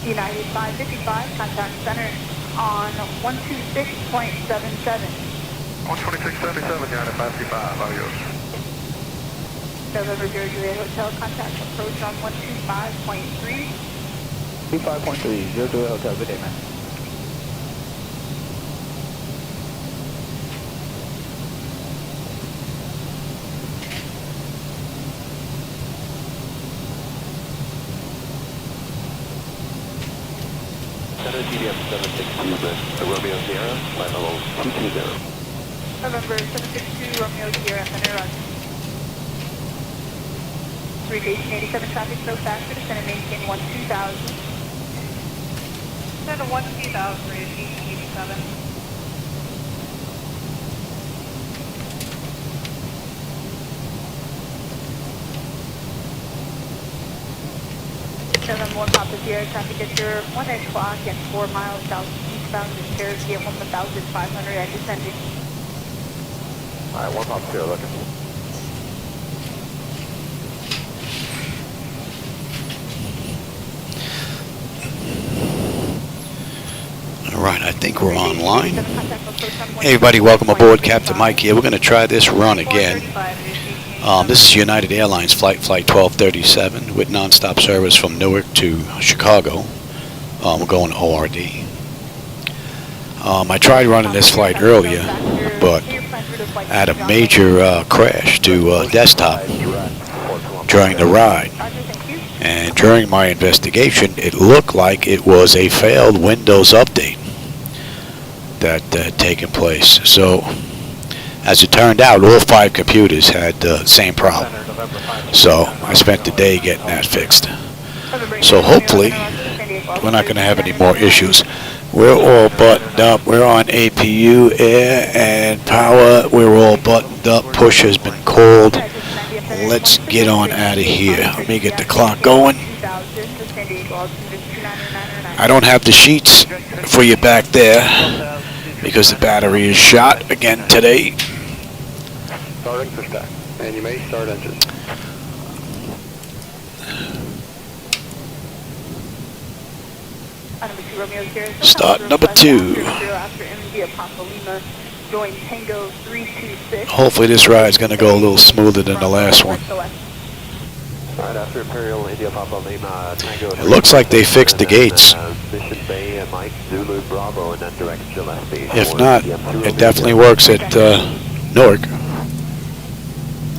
United 555, contact center on 126.77. 126.77, United 555, how are yours? November 0 Juliet Hotel, contact approach on 125.3. 25.3, 0 Juliet Hotel, good day, man. Center TDM 762, Romeo Sierra, flight level 220. November 762, Romeo Sierra, center roger. 387 traffic, so faster, descend and maintain 12,000. Descend to 12,000, 387. November 1 Papa Sierra, traffic at your 1 o'clock and 4 miles southeastbound to Cherokee at 1,500 and descending. Alright, 1 Papa Sierra looking. Alright, I think we're online. Hey everybody, welcome aboard. Captain Mike here. We're going to try this run again. This is United Airlines Flight 1237 with nonstop service from Newark to Chicago. We're going ORD. I tried running this flight earlier, but I had a major crash to desktop during the ride. And during my investigation, it looked like it was a failed Windows update that had taken place. So, as it turned out, all 5 computers had the same problem. So, I spent the day getting that fixed. So, hopefully, we're not going to have any more issues. We're all buttoned up. We're on APU, air, and power. We're all buttoned up. Push has been called. Let's get on out of here. Let me get the clock going. I don't have the sheets for you back there because the battery is shot again today. Starting for stack, and you may start engine. Start number 2. Hopefully this ride is going to go a little smoother than the last one. Alright, after Imperial India Papa Lima Tango. It looks like they fixed the gates. Mission Bay and Mike Zulu Bravo, and then direct Gillespie. If not, it definitely works at Newark.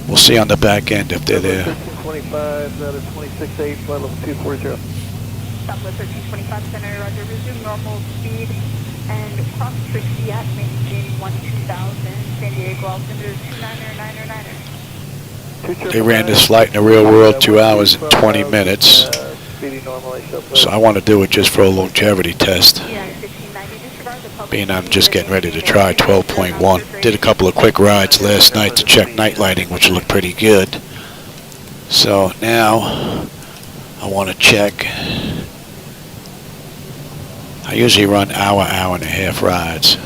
We'll see on the back end if they're there. 1325, that is 26.8, flight level 240. Southwest 1325 center, roger, resume normal speed and cross Trixie at maintain 12,000, San Diego altimeter 290. They ran this flight in the real world 2 hours and 20 minutes. So I want to do it just for a longevity test. Being I'm just getting ready to try 12.1. Did a couple of quick rides last night to check night lighting, which looked pretty good. So now I want to check. I usually run hour and a half rides.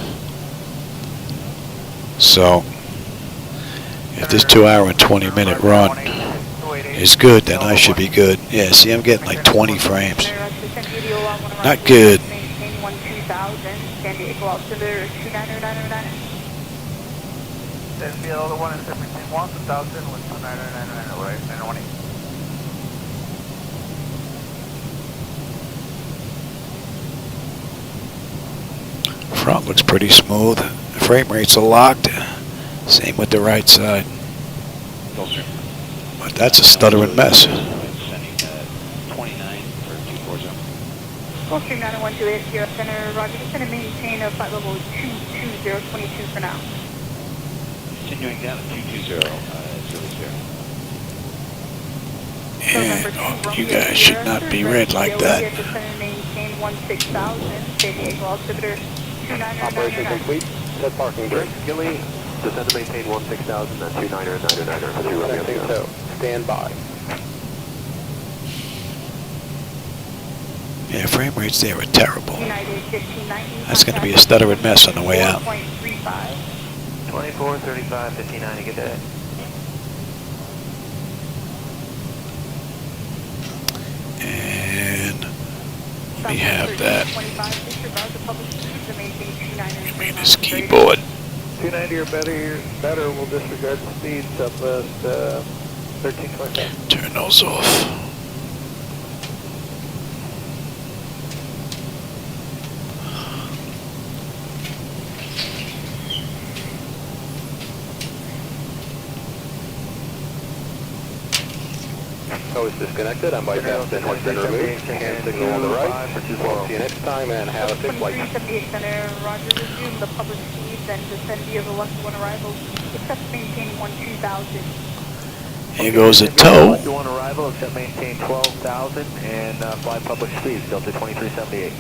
So if this 2 hour and 20 minute run is good, then I should be good. Yeah, see, I'm getting like 20 frames. Not good. Front looks pretty smooth. The frame rates are locked. Same with the right side. But that's a stuttering mess. Gulfstream 91280 center, roger, just going to maintain a flight level 22022 for now. Continuing down to 220, 00. And you guys should not be red like that. Maintain 16,000, San Diego altimeter 290. Operation complete. Set parking brake. Gilly, descend to maintain 16,000, then 290 for 2 Romeo. Stand by. Yeah, frame rates there are terrible. That's going to be a stuttering mess on the way out. 24, 35, 59, good day. And Let me have that. 25, disregard the public speeds and maintain 290. Give me this keyboard. 290 or better, we'll disregard the speed, Southwest 1325. Turn those off. So it's disconnected, I'm bypassed and has been removed, hand signal on the right, we'll see you next time and have a safe flight. 2378 Center, roger, resume the public speeds and descend via the left one arrivals, except maintain 12,000. Here goes a tow. Left one arrival, except maintain 12,000 and fly public speeds, Delta 2378.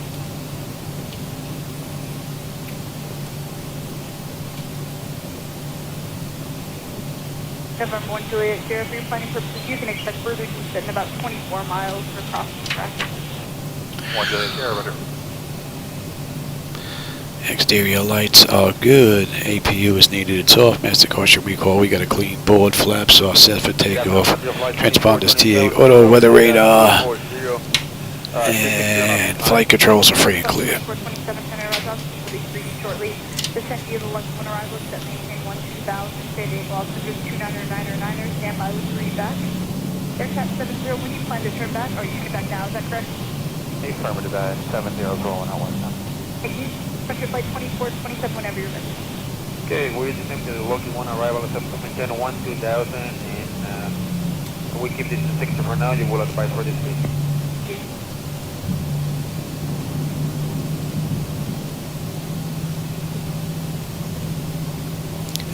November 1 Juliet, Sierra, for your planning purposes, you can expect further descent in about 24 miles for crossing traffic. 1 Juliet Sierra, rudder. Exterior lights are good. APU is needed. It's off. Master caution recall. We got a clean board. Flaps are set for takeoff. Transponders TA. Auto weather radar. And flight controls are free and clear. 427 Center, roger, will be free shortly. Descend via the left one arrivals, except maintain 12,000. San Diego altitude 299er, stand by with 3 back. Aircraft 70, when you plan to turn back, are you heading back now, is that correct? Affirmative, 70 is rolling out 1 now. Thank you. Frontier flight 2427 whenever you're ready. Okay, we're descending to the Loki 1 arrival at 710 2000 and we keep this in 60 for now, you will advise for this week.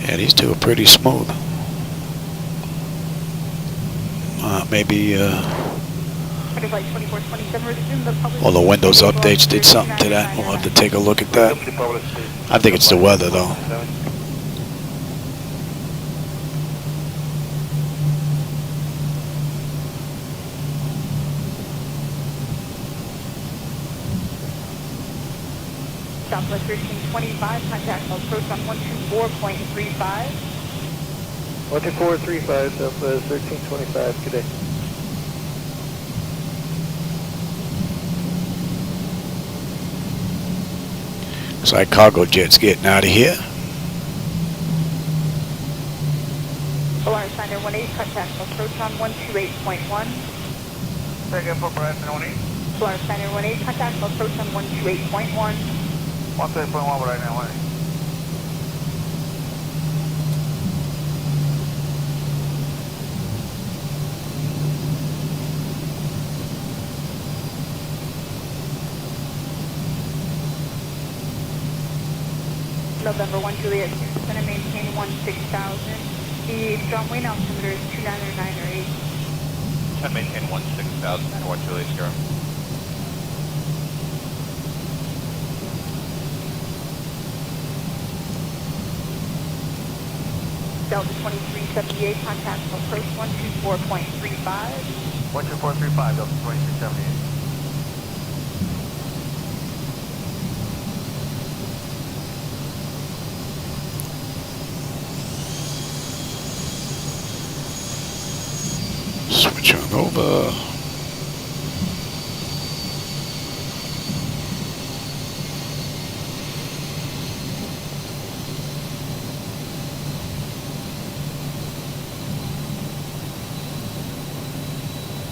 Yeah, these two are pretty smooth. Maybe Frontier flight 2427, resume the public. all the Windows updates did something to that. We'll have to take a look at that. I think it's the weather, though. Southwest 1325, contact approach on 124.35. 12435, Southwest 1325, good day. Looks like cargo jet's getting out of here. Polaris Center 18, contact approach on 128.1. Take it for Bryson 18. Polaris Center 18, contact approach on 128.1. 128.1 right now, 18. November 1 Juliet, Center maintain 16,000. The John Wayne altimeter is 29908. And maintain 16,000 and 1 Juliet Sierra. Delta 2378, contact approach 124.35. 12435, Delta 2378. Switch on over.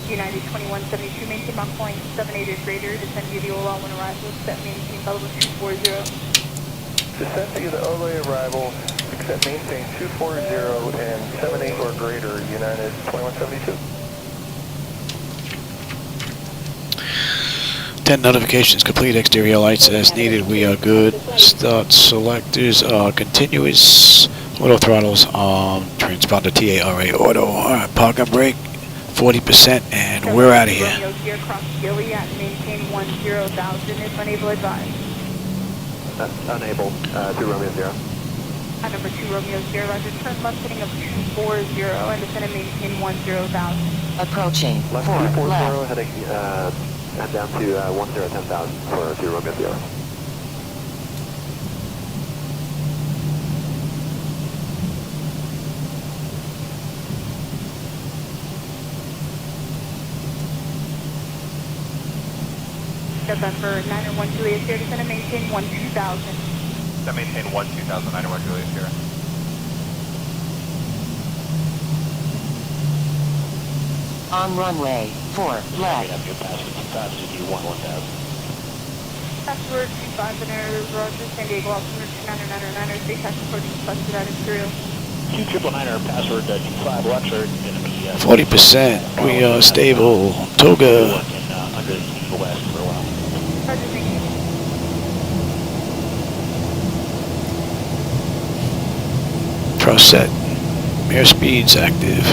United 2172, maintain Mach Point 78 or greater, descend via the OLA when arrival, set maintain level 240. Descent via the OLA arrival, except maintain 240 and 78 or greater, United 2172. 10 notifications complete. Exterior lights as needed. We are good. Start selectors are continuous. Auto throttles on. Transponder TARA auto. Alright, park and brake. 40% and we're out of here. Romeo Sierra cross Gilead, maintain 10,000 if unable advised. Unable, 2 Romeo Sierra. Number 2 Romeo Sierra, roger, turn left heading of 240 and descend and maintain 10,000. Approaching. Left 240, heading head down to 10,000 for 2 Romeo Sierra. November 901 Juliet Sierra, descend and maintain 12000. Then maintain 12000, 91 Juliet Sierra. On runway 4 left. Your passenger 1000. Password 25 and error, Roger, San Diego, altimeter 299er, state tax approaching requested at Imperial. Q999er, password 25 left, sir. Going to be 40%. We are stable. Toga. Under the west for a while. Roger, thank you. Cross set. Airspeed's active.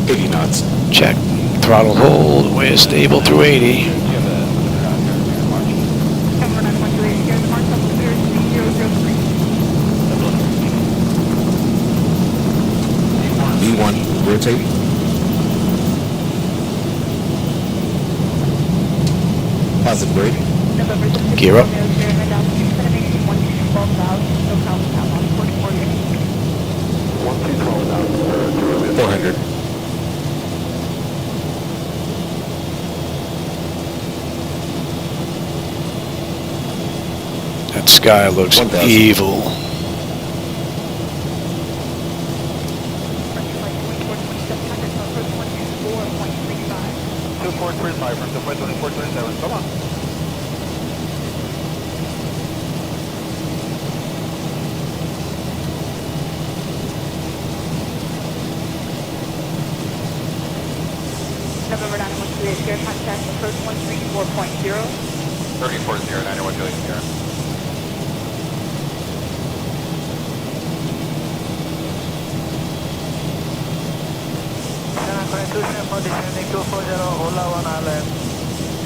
80 knots. Check. Throttle hold. We're stable through 80. November 901 Juliet Sierra, the mark altimeter 3003. V1, rotate. Positive grade. November 6th, Gear up. Sierra, head down to descend and maintain 12,000, no pound down on 44 units. 400. That sky looks 1000. evil. French flight 242700, approach 124.35. 2435 from the flight 2427, come on. November 901 Juliet Sierra, contact approach 134.0. 34-0, 91 Juliet Sierra.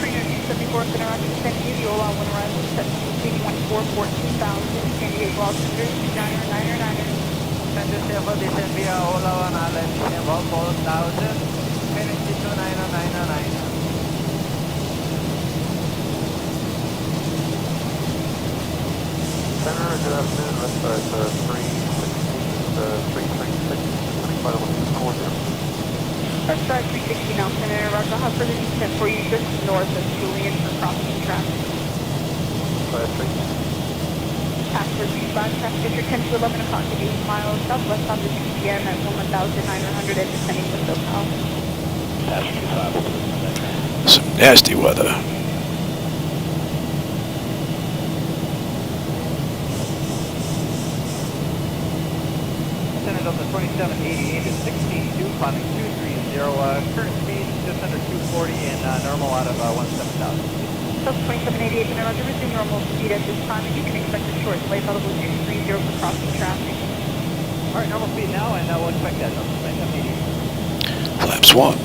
Trainer 274, going to roger descend to the Ola 1 arrival, set to 14,000, San Diego, altimeter 299er. Send yourself descend via Ola 1 Island, about 4,000, energy 29999. Center, good afternoon. Let's start 336, 336, 340. Start 360 now, Senator Roger. I'll have further descent for you just north of Julian for crossing traffic. Class 3. Password 25, traffic district 10 to 11 o'clock at 8 miles southwest on the 2 p.m. at 1,900 and descending with SoCal. Passenger 5 will be Some nasty weather. Descended on the 2788 at 16.2, climbing 230, current speed just under 240 and normal out of 17,000. South 2788, Senator Roger, resume normal speed at this time, and you can expect a short delay, level 230 for crossing traffic. Alright, normal speed now, and we'll expect that on the 2788. Flaps 1.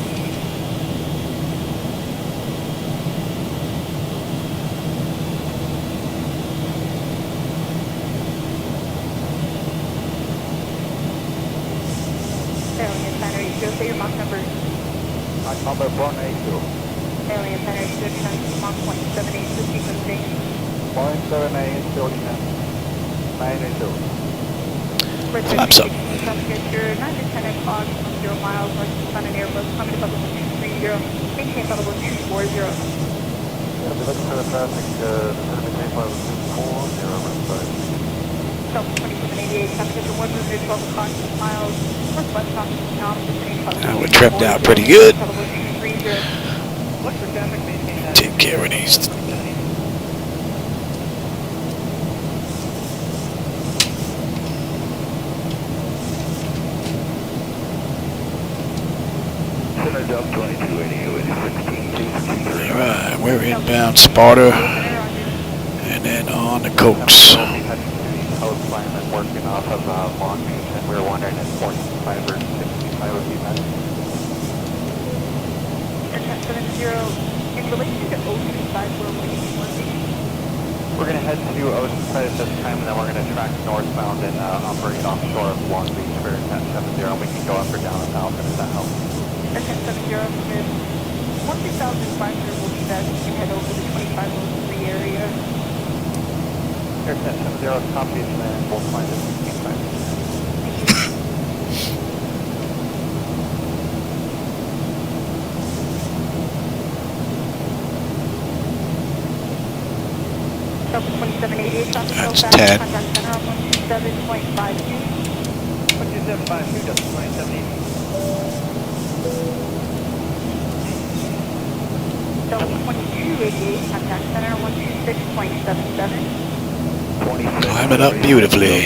Alien Center, you go say your Mach number. Mach number 482. Alien Center, you go turn to Mach 0.78 for sequencing. 0.78, still descend. 982. Flaps up. Your 9 to 10 o'clock, 0 miles north of Sun and Airbus, coming to level 230, maintain level 240. Yeah, be looking for the traffic, maintain level 240, let's start. South 2788, traffic at 112 o'clock, 6 miles northwest on Now we're tripped out pretty good. level 230. Look for traffic, maintain that. Take care of these. Center jump 2288 with 16.2. Alright, we're inbound Sparta. And then on the Cokes. Coastline and working off of Long Beach, and we were wondering if 45 or 65 would be better. Air 1070, in relation to ocean side, where will you be working? We're going to head to Oceanside at this time, and then we're going to track northbound and operate offshore of Long Beach for 1070, and we can go up or down the Falcon if that helps. Air 1070, Smith. 1,500 will be best. You can head over the 2503 area. Air 1070 copies, and then we'll find it 16.5. That's 10. Contact center on 127.52. 12752, just 2780. Delta 2288, contact center 126.77. Climbing up beautifully.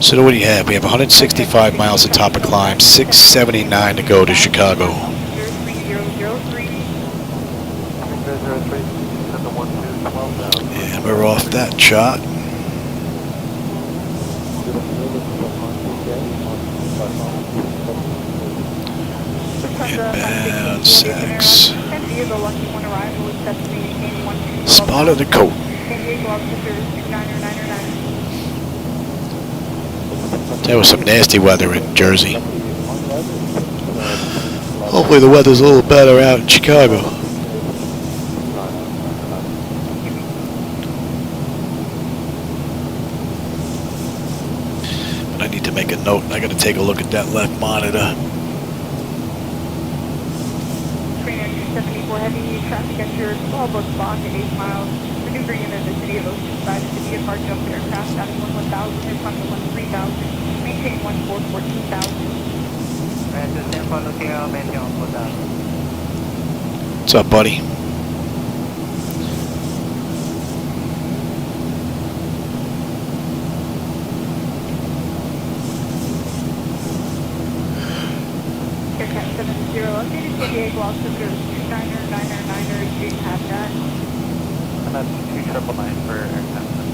So what do you have? We have 165 miles to top of climb, 679 to go to Chicago. 3003. And we're off that shot. Inbound 6. Spotted the coat. There was some nasty weather in Jersey. Hopefully the weather's a little better out in Chicago. But I need to make a note. I got to take a look at that left monitor. 374 heavy traffic at your small book block at 8 miles. Maneuvering into the city of Oceanside, city of Hard Jump aircraft, down 1000, in front of 13,000. Maintain 14,000. What's up, buddy? Aircraft 70, updated KDA gloss visitors 29999er, you didn't have that. And that's 2999 for aircraft 70.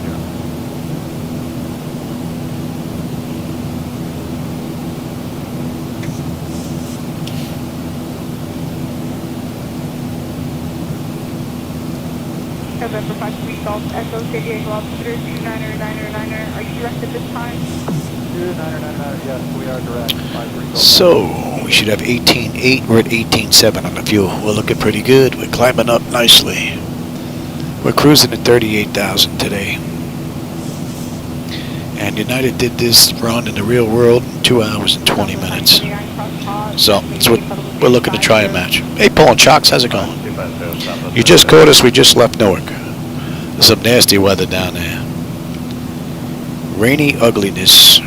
November 5 3 Golf Echo KDA gloss visitors 29999er, are you direct at this time? 2999, yes, we are direct. 53 So, we should have 18.8. We're at 18.7 on the fuel. We're looking pretty good. We're climbing up nicely. We're cruising at 38,000 today. And United did this run in the real world in 2 hours and 20 minutes. So, that's what we're looking to try and match. Hey, Paul and Chocks, how's it going? You just caught us. We just left Newark. There's some nasty weather down there. Rainy ugliness.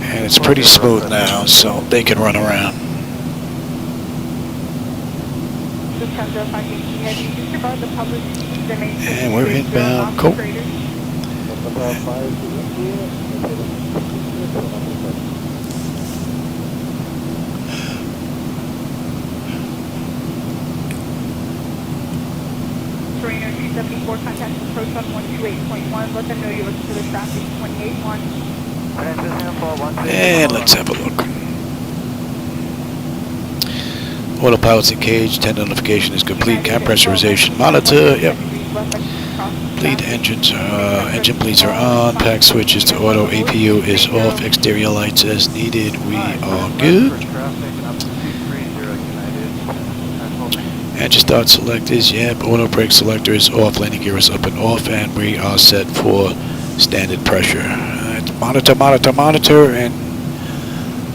And it's pretty smooth now, so they can run around. And we're inbound. Cool. Serena 274, contact approach on 128.1. Let them know you're looking for the traffic 28.1. And let's have a look. Autopilot's engaged. 10 notification is complete. Cam pressurization monitor. Yep. Bleed engines. Engine bleeds are on. Pack switches to auto. APU is off. Exterior lights as needed. We are good. Engine start select is yep. Auto brake selector is off. Landing gear is up and off, and we are set for standard pressure. Monitor, monitor, monitor, and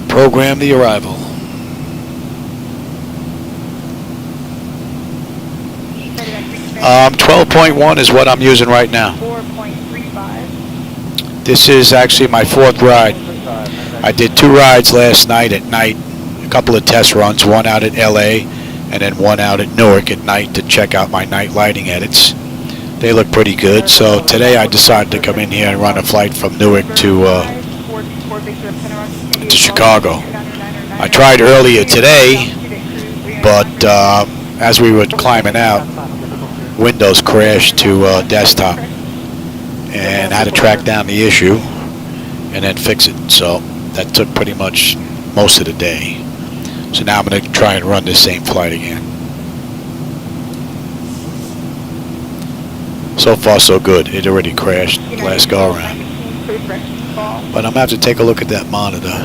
program the arrival. 12.1 is what I'm using right now. 4.35. This is actually my 4th ride. I did 2 rides last night at night, a couple of test runs, one out at LA and then one out at Newark at night to check out my night lighting edits. They look pretty good, so today I decided to come in here and run a flight from Newark to Chicago. I tried earlier today, but as we were climbing out, Windows crashed to desktop and had to track down the issue and then fix it. So that took pretty much most of the day. So now I'm going to try and run this same flight again. So far so good. It already crashed last go around. But I'm going to have to take a look at that monitor.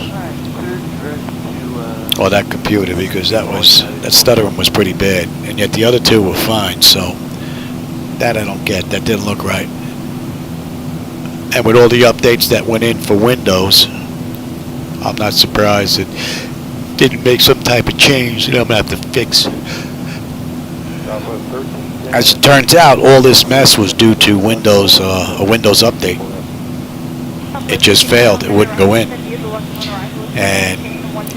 Or that computer, because that stuttering was pretty bad. And yet the other two were fine, so that I don't get. That didn't look right. And with all the updates that went in for Windows, I'm not surprised it didn't make some type of change that I'm going to have to fix. As it turns out, all this mess was due to Windows, a Windows update. It just failed. It wouldn't go in. And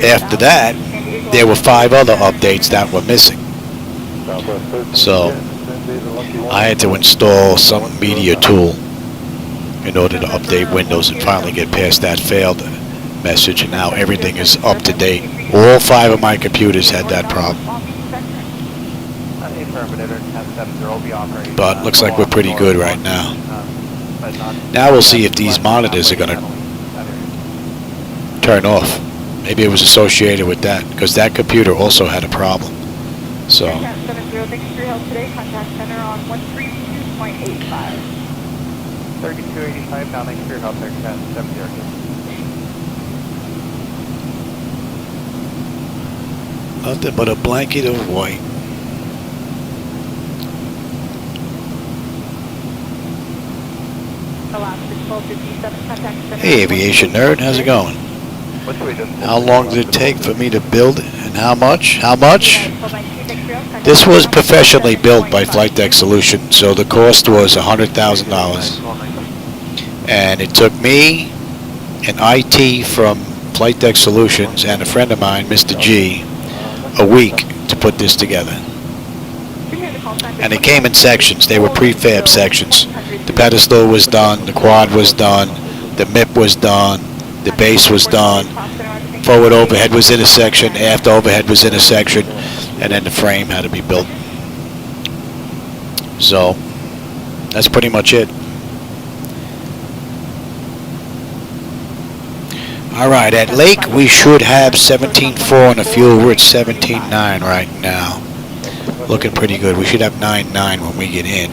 after that, there were 5 other updates that were missing. So I had to install some media tool in order to update Windows and finally get past that failed message, and now everything is up to date. All 5 of my computers had that problem. But looks like we're pretty good right now. Now we'll see if these monitors are going to turn off. Maybe it was associated with that, because that computer also had a problem. So 3285, now thanks for your help there, 1070. Nothing but a blanket of white. Hey, aviation nerd, how's it going? How long did it take for me to build it, and how much? How much? This was professionally built by Flightdeck Solutions, so the cost was $100,000. And it took me an IT from Flightdeck Solutions and a friend of mine, Mr. G, a week to put this together. And it came in sections. They were prefab sections. The pedestal was done, the quad was done, the MIP was done, the base was done, forward overhead was in a section, aft overhead was in a section, and then the frame had to be built. So that's pretty much it. Alright, at Lake we should have 17.4 on the fuel. We're at 17.9 right now. Looking pretty good. We should have 9.9 when we get in.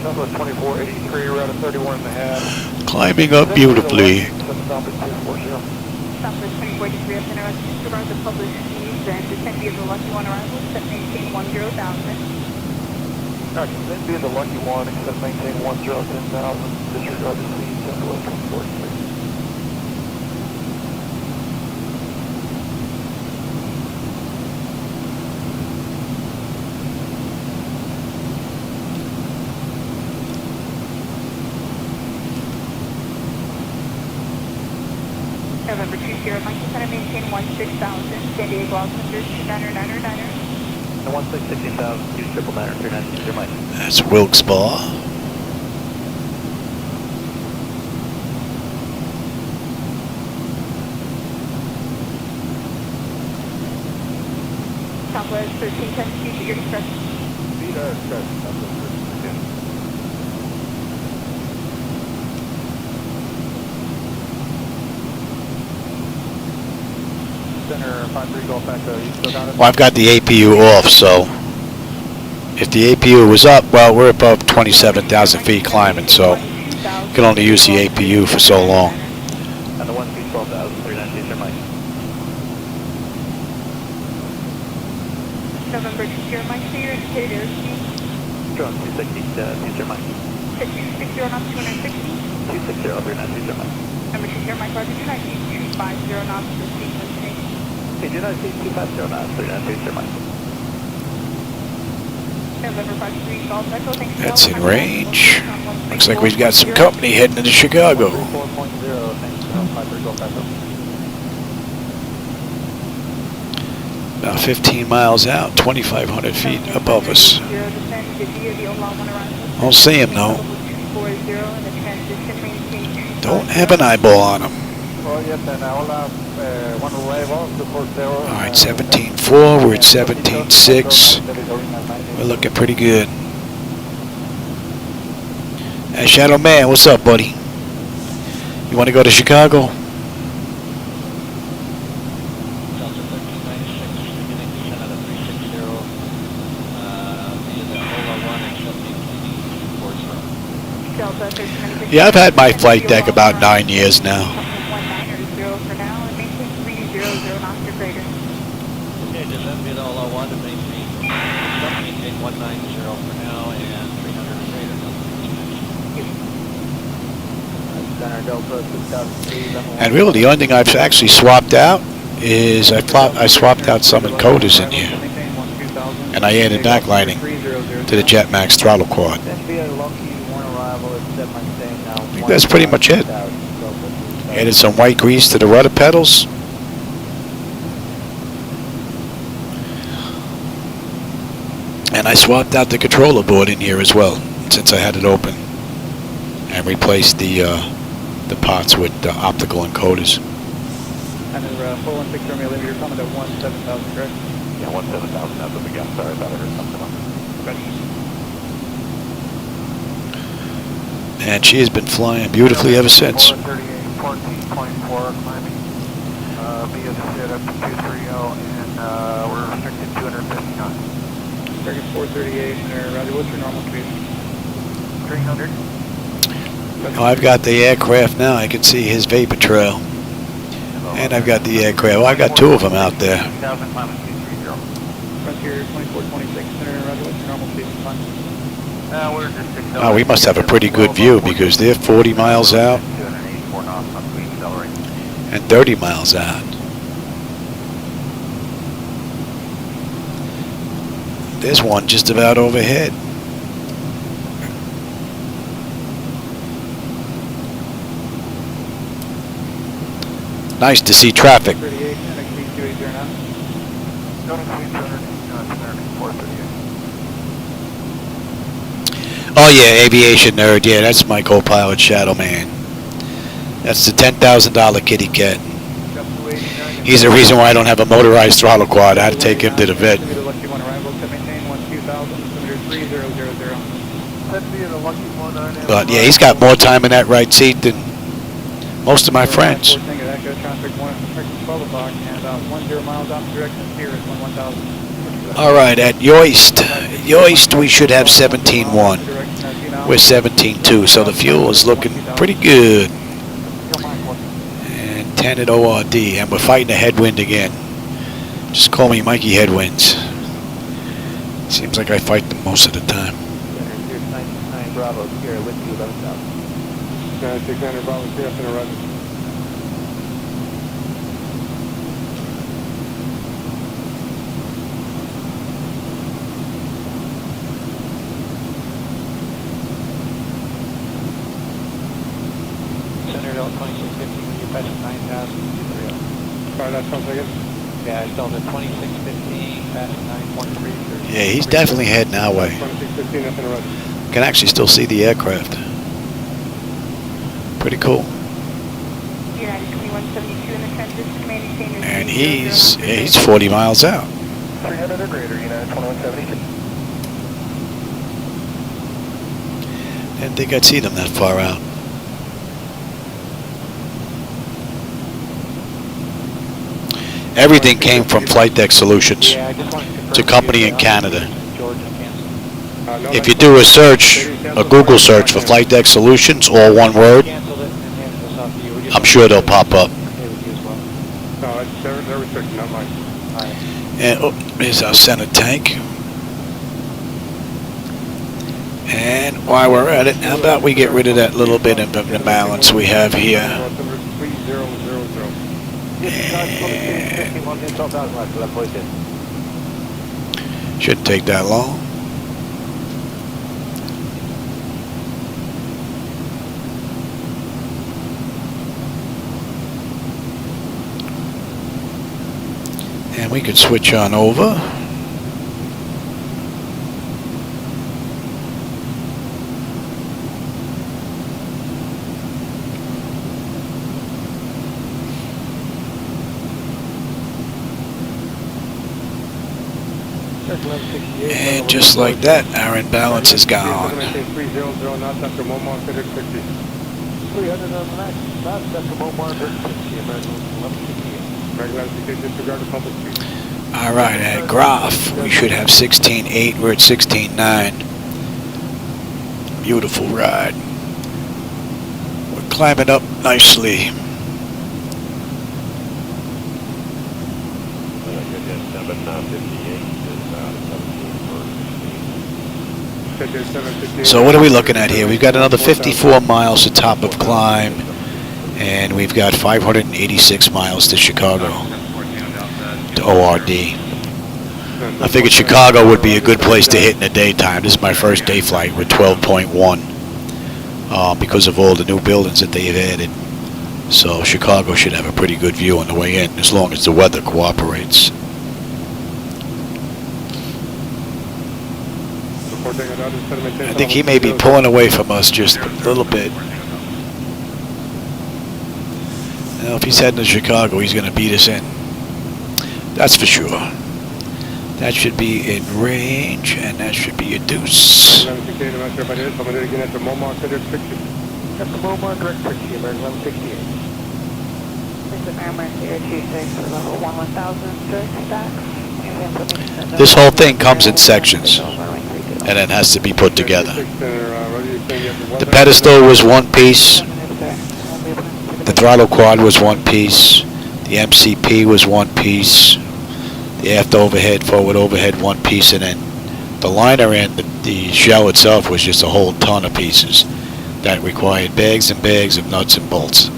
Southwest 2483, we're at a 31.5. Climbing up beautifully. Southwest 2483 up in our disregard the published speeds and descend via the Lucky One arrival, set maintain 10,000. Descend via the Lucky One, except maintain 10,000, disregard the speeds, Southwest 2483. November 20, Mike, descend maintain 16,000, San Diego altimeter 299er. The 16,000, 299er, 390, Mike. That's Wilkes-Barre. Southwest 1310, speed express. Speed express, Southwest 1310. Center 53 Golf Echo, you still got it? Well, I've got the APU off, so if the APU was up, well, we're above 27,000 feet climbing, so you can only use the APU for so long. And the 1 speed 12,000, 390, Mike. November 20, Mike, so your indicated airspeed. Drone 260, Mike. 260 knots, 260. 260, 390, Mike. Number 20, Mike, Roger, 290, 250 knots, 15 listening. Okay, 290, 250 knots, 390, Mike. November 53 Golf Echo, thanks. That's in range. Looks like we've got some company heading into Chicago. 4.0, thanks, 53 Golf Echo. About 15 miles out, 2,500 feet above us. Don't see him though. Don't have an eyeball on him. Alright, 17.4, we're at 17.6. We're looking pretty good. Hey, Shadow Man, what's up, buddy? You want to go to Chicago? Yeah, I've had my flight deck about 9 years now. Okay, descend via the Ola 1 to maintain 190 for now and 300 greater. And really, the only thing I've actually swapped out is I swapped out some encoders in here, and I added backlighting to the Jetmax throttle quad. I think that's pretty much it. Added some white grease to the rudder pedals. And I swapped out the controller board in here as well, since I had it open, and replaced the parts with optical encoders. And full and fixed Romeo Lima, you're coming to 17,000, correct? Yeah, 17,000, that's what we got. Sorry, I thought I heard something else. And she has been flying beautifully ever since. 438, 14.4, climbing. BS set up to 230, and we're restricted 250 knots. Target 438, Roger, what's your normal speed? 300. Oh, I've got the aircraft now. I can see his vapor trail. And I've got the aircraft. Well, I've got two of them out there. 2,000, climbing 230. Frontier 2426, Roger, what's your normal speed and climb? We're just 6,000. Oh, we must have a pretty good view because they're 40 miles out 284 knots on speed accelerating. and 30 miles out. There's one just about overhead. Nice to see traffic. 38, and it can be 280 now. Don't exceed 280 knots, American 438. Oh yeah, aviation nerd. Yeah, that's my co-pilot Shadow Man. That's the $10,000 kitty cat. He's the reason why I don't have a motorized throttle quad. I had to take him to the vet. But yeah, he's got more time in that right seat than most of my friends. All right, at Yoist we should have 17.1. We're 17.2, so the fuel is looking pretty good. And 10 at ORD, and we're fighting a headwind again. Just call me Mikey Headwinds. Seems like I fight them most of the time. Bravo, here with you, 11,000. 600 Bravo, clear up in a run. Center L 2650, when you pass 9,000, 230. Sorry, that's 1 second. Yeah, I still the 2615, pass 9.3. Yeah, he's definitely heading our way. 2615 up in a run. Can actually still see the aircraft. Pretty cool. United 2172 in the transition, commanding Sanders. And he's 40 miles out. 300 or greater, United 2172. Didn't think I'd see them that far out. Everything came from Flightdeck Solutions. It's a company in Canada. If you do a search, a Google search for Flightdeck Solutions, all one word, I'm sure they'll pop up. No, they're restricted, not mine. And oh, here's our center tank. And while we're at it, how about we get rid of that little bit of imbalance we have here. And shouldn't take that long. And we could switch on over. And just like that, our imbalance is gone. 300 knots after Momar, 60. 300 on the max, that's after Momar, 60, American 1168. Disregard the public speed. All right, at Graph, we should have 16.8. We're at 16.9. Beautiful ride. We're climbing up nicely. So what are we looking at here? We've got another 54 miles to top of climb. And we've got 586 miles to Chicago, to ORD. I figured Chicago would be a good place to hit in the daytime. This is my first day flight with 12.1 because of all the new buildings that they've added. So Chicago should have a pretty good view on the way in, as long as the weather cooperates. I think he may be pulling away from us just a little bit. Now, if he's heading to Chicago, he's going to beat us in. That's for sure. That should be in range, and that should be a deuce. At the Beaumont, direct picture, American 168. This whole thing comes in sections, and it has to be put together. The pedestal was one piece. The throttle quad was one piece. The MCP was one piece. The aft overhead, forward overhead, one piece, and then the liner and the shell itself was just a whole ton of pieces that required bags and bags of nuts and bolts.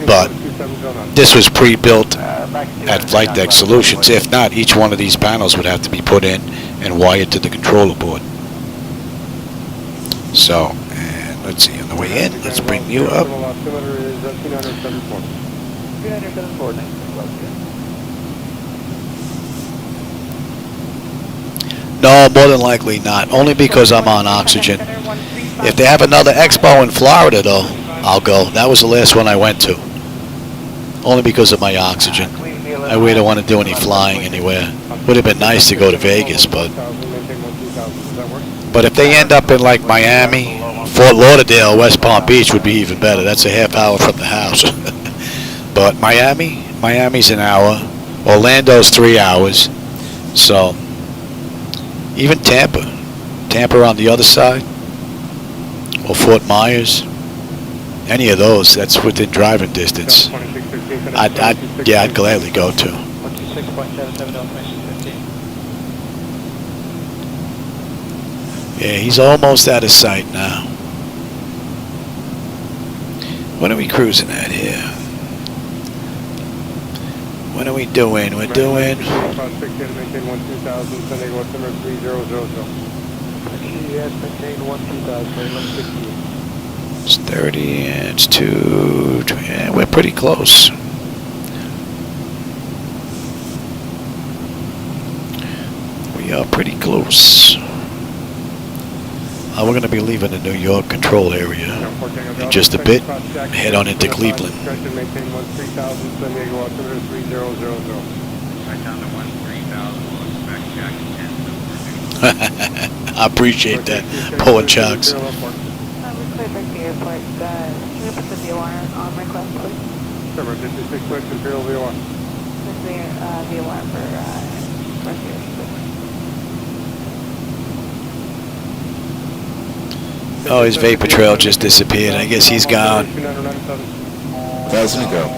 But this was pre-built at Flightdeck Solutions. If not, each one of these panels would have to be put in and wired to the controller board. So, and let's see, on the way in, let's bring you up. No, more than likely not. Only because I'm on oxygen. If they have another expo in Florida, though, I'll go. That was the last one I went to. Only because of my oxygen. I really don't want to do any flying anywhere. Would have been nice to go to Vegas, but if they end up in like Miami, Fort Lauderdale, West Palm Beach would be even better. That's a half hour from the house. But Miami's an hour. Orlando's 3 hours. So even Tampa on the other side, or Fort Myers, any of those, that's within driving distance. I'd gladly go to. Yeah, he's almost out of sight now. What are we cruising at here? What are we doing? We're doing... It's 30 and it's 2... Yeah, we're pretty close. We are pretty close. We're going to be leaving the New York control area in just a bit. Head on into Cleveland. I appreciate that, pulling chocks. We're clear back to the airport. Can you put the VOR on request, please? Summer 56 West Imperial VOR. This is the VOR for Oh, his vapor trail just disappeared. I guess he's gone. Doesn't go.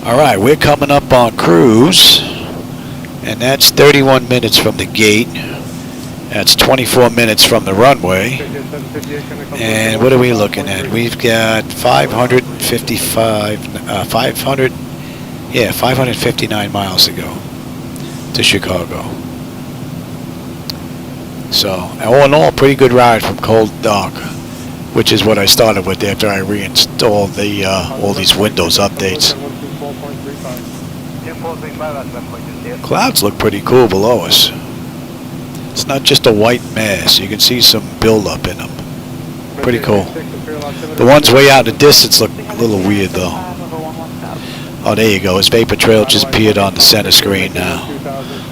All right, we're coming up on cruise, and that's 31 minutes from the gate. That's 24 minutes from the runway. And what are we looking at? We've got 559 miles to go to Chicago. So, all in all, pretty good ride from cold to dark, which is what I started with after I reinstalled the all these Windows updates. Clouds look pretty cool below us. It's not just a white mass. You can see some buildup in them. Pretty cool. The ones way out in the distance look a little weird, though. Oh, there you go. His vapor trail just appeared on the center screen now.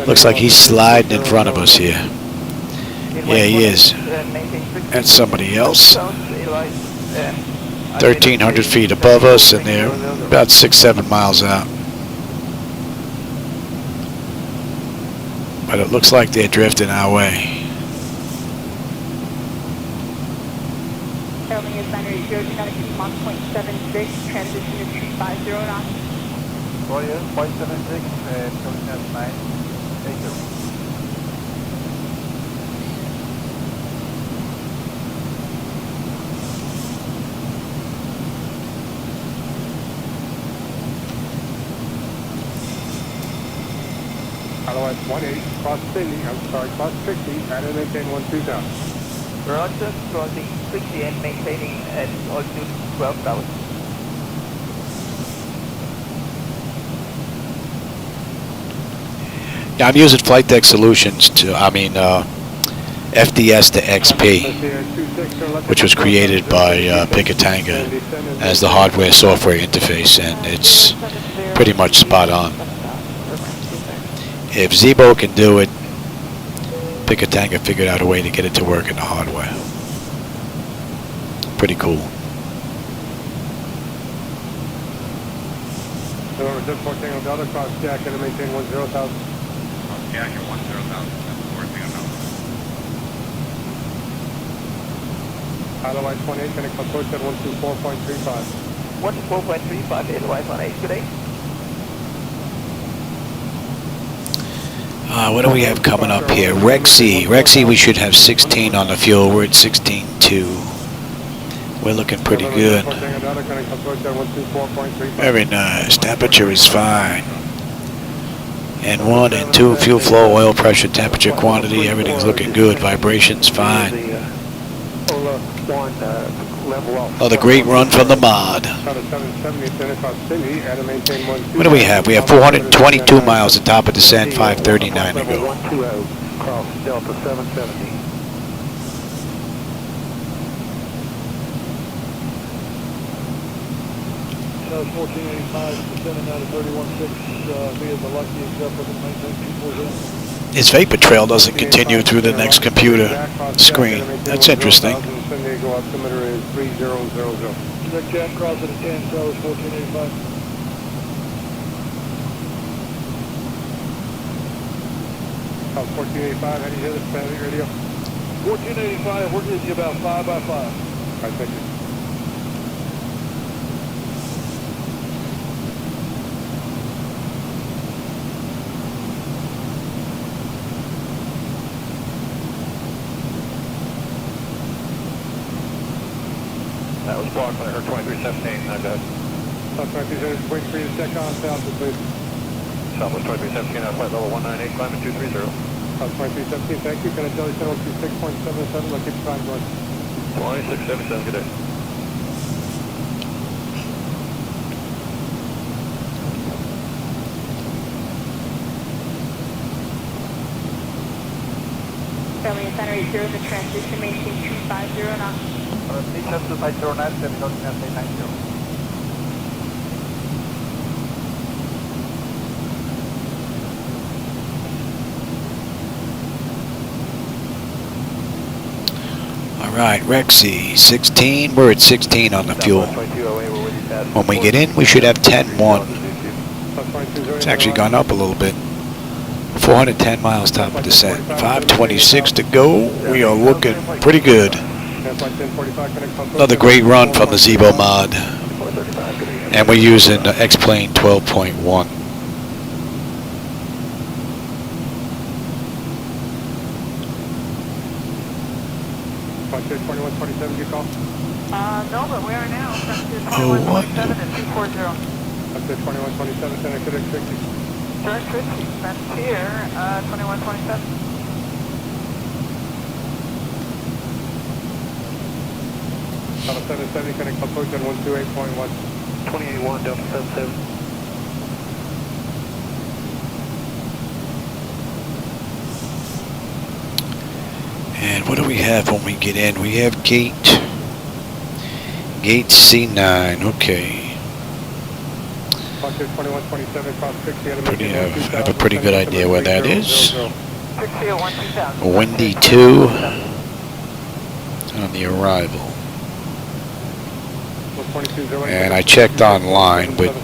Looks like he's sliding in front of us here. Yeah, he is. That's somebody else. 1,300 feet above us, and they're about 6-7 miles out. But it looks like they're drifting our way. Airline is 980, do not exceed Mach 0.76, transition to 350 knots. Sorry, 0.76, coming at 980. Otherwise, 18, cross 60, cross 60, and then maintain 12,000. Roger, crossing 60 and maintaining at altitude 12,000. Yeah, I'm using Flightdeck Solutions to, FDS to XP, which was created by Pickatanga as the hardware-software interface, and it's pretty much spot on. If Zibo can do it, Pickatanga figured out a way to get it to work in the hardware. Pretty cool. November 1014 on Delta, cross Jack and maintain 10,000. Yeah, you're 10,000. Otherwise, 18, connect approach at 124.35. 14.35, Edelweiss 18 today. What do we have coming up here? Rexy, we should have 16 on the fuel. We're at 16.2. We're looking pretty good. Very nice. Temperature is fine. And 1 and 2, fuel flow, oil pressure, temperature, quantity, everything's looking good. Vibrations fine. Another great run from the mod. What do we have? We have 422 miles at top of descent, 539 to go. 120, cross Delta 770. That was 1485, descending out of 31.6 via the Lucky except for the maintain 240. His vapor trail doesn't continue through the next computer screen. That's interesting. San Diego altimeter is 3000. Next Jack cross at a 10, so it's 1485. About 1485, how do you hear the Spanish radio? 1485, we're getting you about 5 by 5. All right, thank you. That was blocked when I heard 2317. Not bad. South 2317, wait for you to check on South, please. Southwest 2317, flight level 198, climbing 230. South 2317, thank you. Can I tell you 726.77? I'll keep the time going. 2677, good day. Family Center 80, the transition maintain 250 knots. Please just to flight 09, 7 knots, 90. All right, Rexy, 16. We're at 16 on the fuel. When we get in, we should have 10-1. It's actually gone up a little bit. 410 miles top of descent. 526 to go. We are looking pretty good. Another great run from the Zibo mod. And we're using the X-Plane 12.1. No, but we are now. Oh, what? 2127 and 240. Up to 2127, Center Cadet 60. Turn 50, that's here, 2127. Delta 770, connect approach at 128.1. 281, Delta 77. And what do we have when we get in? We have gate C9. Okay. Have a pretty good idea where that is. Windy 2 on the arrival. And I checked online with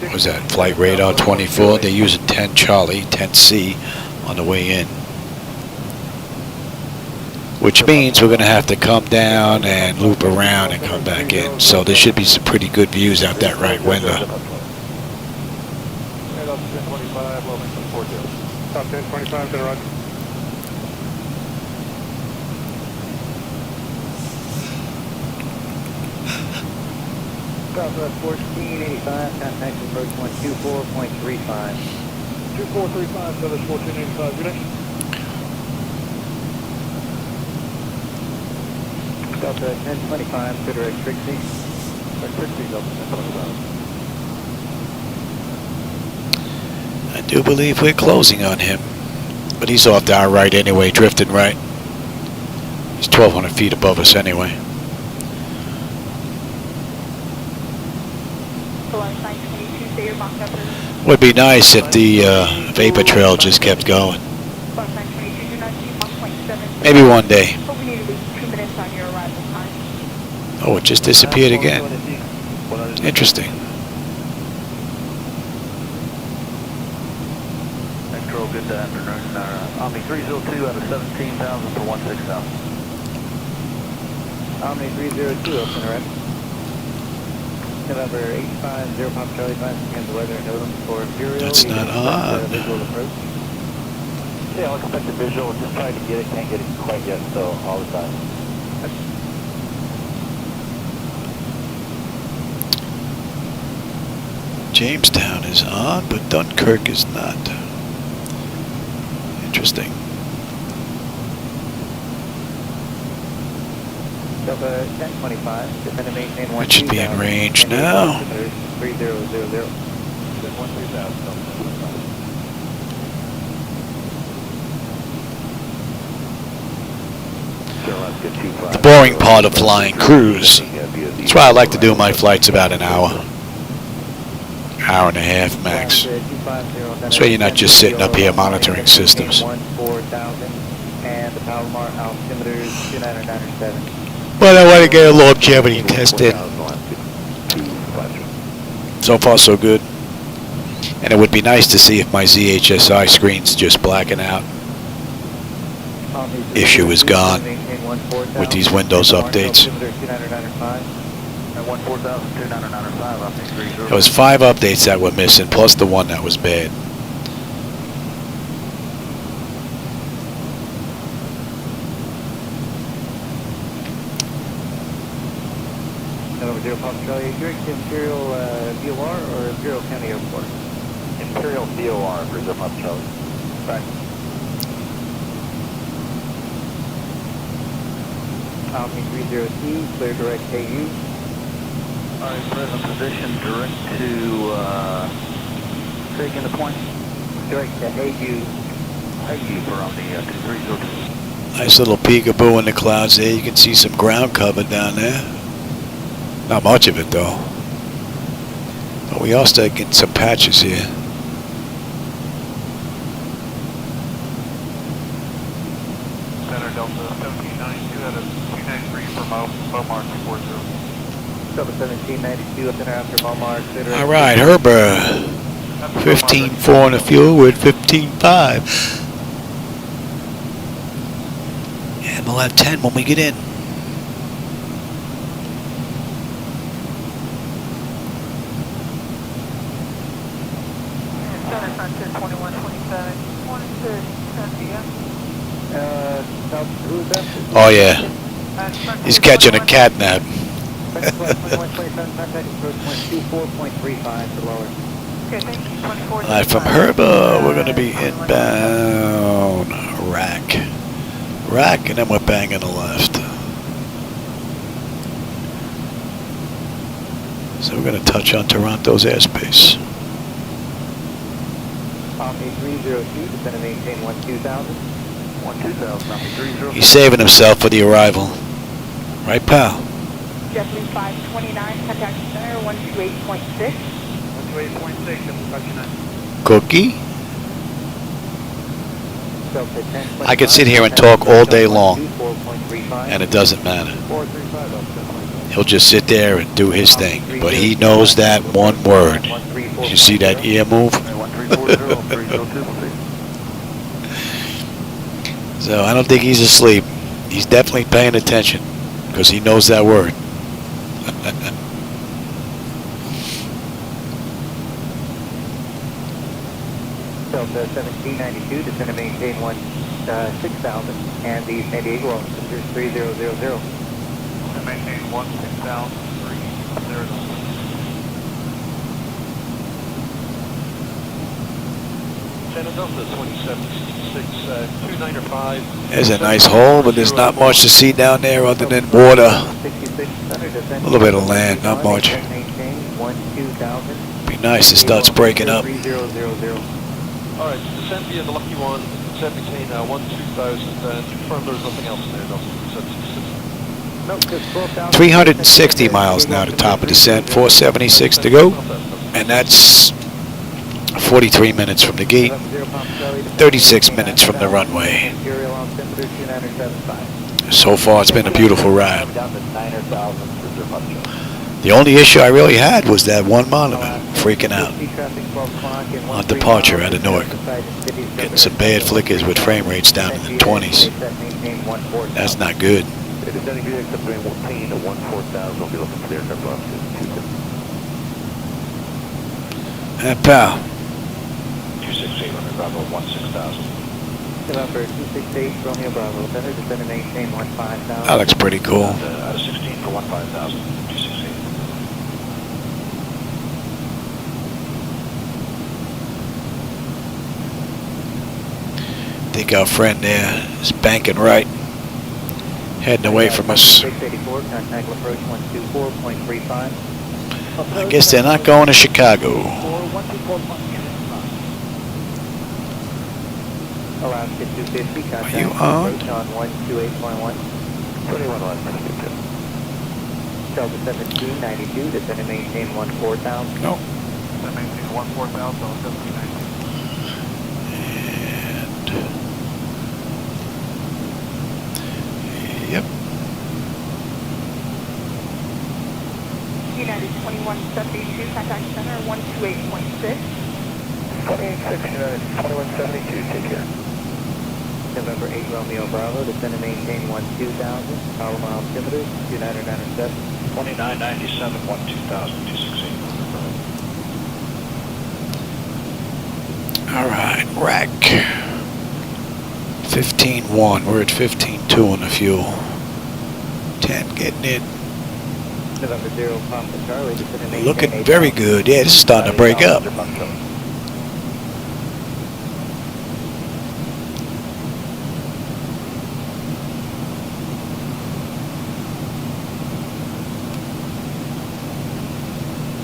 what was that, Flight Radar 24. They're using 10 Charlie, 10C on the way in. Which means we're going to have to come down and loop around and come back in. So there should be some pretty good views out that right window. Top 1025, to the right. Southwest 1485, contact approach 124.35. 2435, service 1485, good day. Delta 1025, to direct Trixie. Trixie, Delta 1025. I do believe we're closing on him, but he's off to our right anyway, drifting right. He's 1,200 feet above us anyway. Would be nice if the vapor trail just kept going. Maybe one day. Oh, it just disappeared again. Interesting. Control, good afternoon. Omni 302 out of 17,000 for 16,000. Omni 302, open direct. November 850 Pop Charlie 5, scan the weather and NOTAM for Imperial. That's not on. Visual approach. Yeah, I'll expect the visual. Just trying to get it, can't get it quite yet, so all the time. Jamestown is on, but Dunkirk is not. Interesting. Delta 1025, defend and maintain 1. It should be in range now. 3000. The boring part of flying cruise. That's why I like to do my flights about an hour. Hour and a half max. So you're not just sitting up here monitoring systems. And the Palomar altimeter 29907. But I want to get a longevity test in. So far so good. And it would be nice to see if my ZHSI screen's just blacking out. Issue is gone with these Windows updates. There was 5 updates that were missing, plus the one that was bad. November 0 Pop Charlie, direct to Imperial VOR or Imperial County Airport? Imperial VOR for 0 Pop Charlie. Right. Omni 30T, clear direct KU. Alright, present position, direct to, taking the point. Direct to AU for Omni 2302. Nice little peekaboo in the clouds there. You can see some ground cover down there. Not much of it though. But we are starting getting some patches here. Center Delta 1792 out of 293 for Bomar 240. Delta 1792 up in after Bomar. All right, Herbert. 15.4 on the fuel with 15.5. And we'll have 10 when we get in. Oh yeah, he's catching a cat nap. Alright, from Herba, we're going to be inbound rack, and then we're banging the left. So we're going to touch on Toronto's airspace. Omni 302, descend and maintain 12,000. 12,000, He's saving himself for the arrival. Right, pal? JetBlue 529, contact center 128.6. 128.6, Cookie? I could sit here and talk all day long, and it doesn't matter. He'll just sit there and do his thing, but he knows that one word. You see that ear move? So I don't think he's asleep. He's definitely paying attention, because he knows that word. Delta 1792, descend and maintain 6,000, and the San Diego officer 3000. Maintain 16,000, 30. There's a nice hole, but there's not much to see down there other than water. A little bit of land, not much. Be nice, it starts breaking up. Alright, descend via the lucky one, descend between 1-2000, and confirm there's nothing else in there, nothing. 360 miles now to top of descent, 476 to go, and that's 43 minutes from the gate, 36 minutes from the runway. So far it's been a beautiful ride. The only issue I really had was that one monitor freaking out on departure out of Newark. Getting some bad flickers with frame rates down in the 20s. That's not good. Pal. 268 Romeo Bravo 16000. November 268 Romeo Bravo, center, descend and maintain 15,000. That looks pretty cool. Out of 16 for 15,000, 268. I think our friend there is banking right, heading away from us. 684, contact approach 124.35. I guess they're not going to Chicago. Around 5250, contact Are you on? approach on 128.1. 21 on Delta 1792, descend and maintain 14,000. No. Descend and maintain 14,000 on 1792. Yep. United 2172, contact center 128.6. 2172, take care. November 8 Romeo Bravo, descend and maintain 12,000. Power mile altimeter 2997. 2997, 12000, 268. All right, rack. 15.1. We're at 15.2 on the fuel. 10 getting in. November 0 Papa Charlie, descend and maintain Looking 8,000. very good. Yeah, this is starting to break up.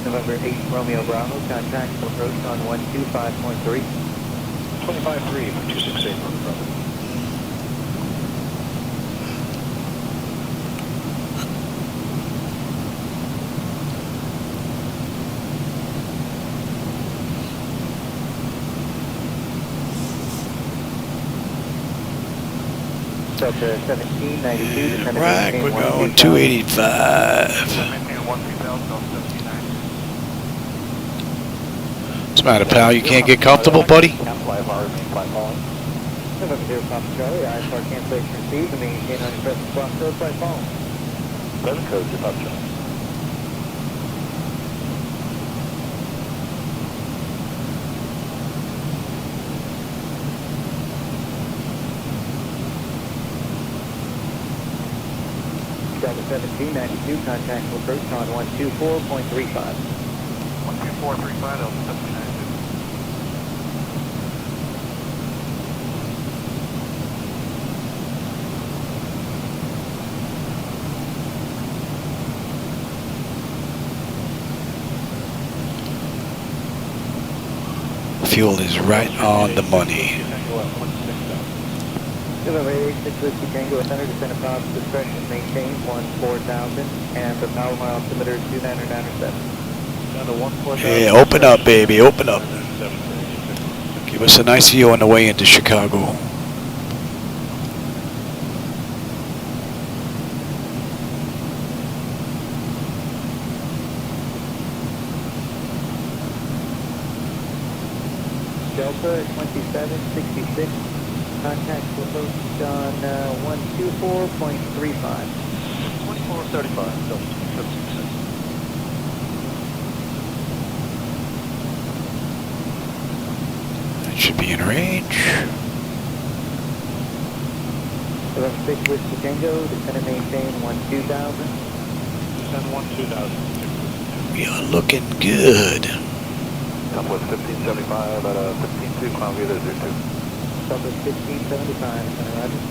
November 8 Romeo Bravo, contact approach on 125.3. 25-3 for 268 Romeo Bravo. Delta 1792, descend and Rack, maintain we're going 12,000. 285. What's the matter, pal? You can't get comfortable, buddy? November 0 Papa Charlie, ISR cancellation received, and maintain on your present block code by phone. Present code, your Papa Charlie. Delta 1792, contact approach on 124.35. 12435, Delta 1792. Fuel is right on the money. November 8 650 Tango, center, descend and power discretion, maintain 14,000, and the power mile altimeter 2997. Down to 14,000. Yeah, open up, baby, open up. Give us a nice view on the way into Chicago. Delta 2766, contact approach on 124.35. 2435, Delta 2766. That should be in range. November 6 Whiskey Tango, descend and maintain 12,000. Descend 12,000. We are looking good. Southwest 1575 at 15.2, climb via 02. Southwest 1575, center roger.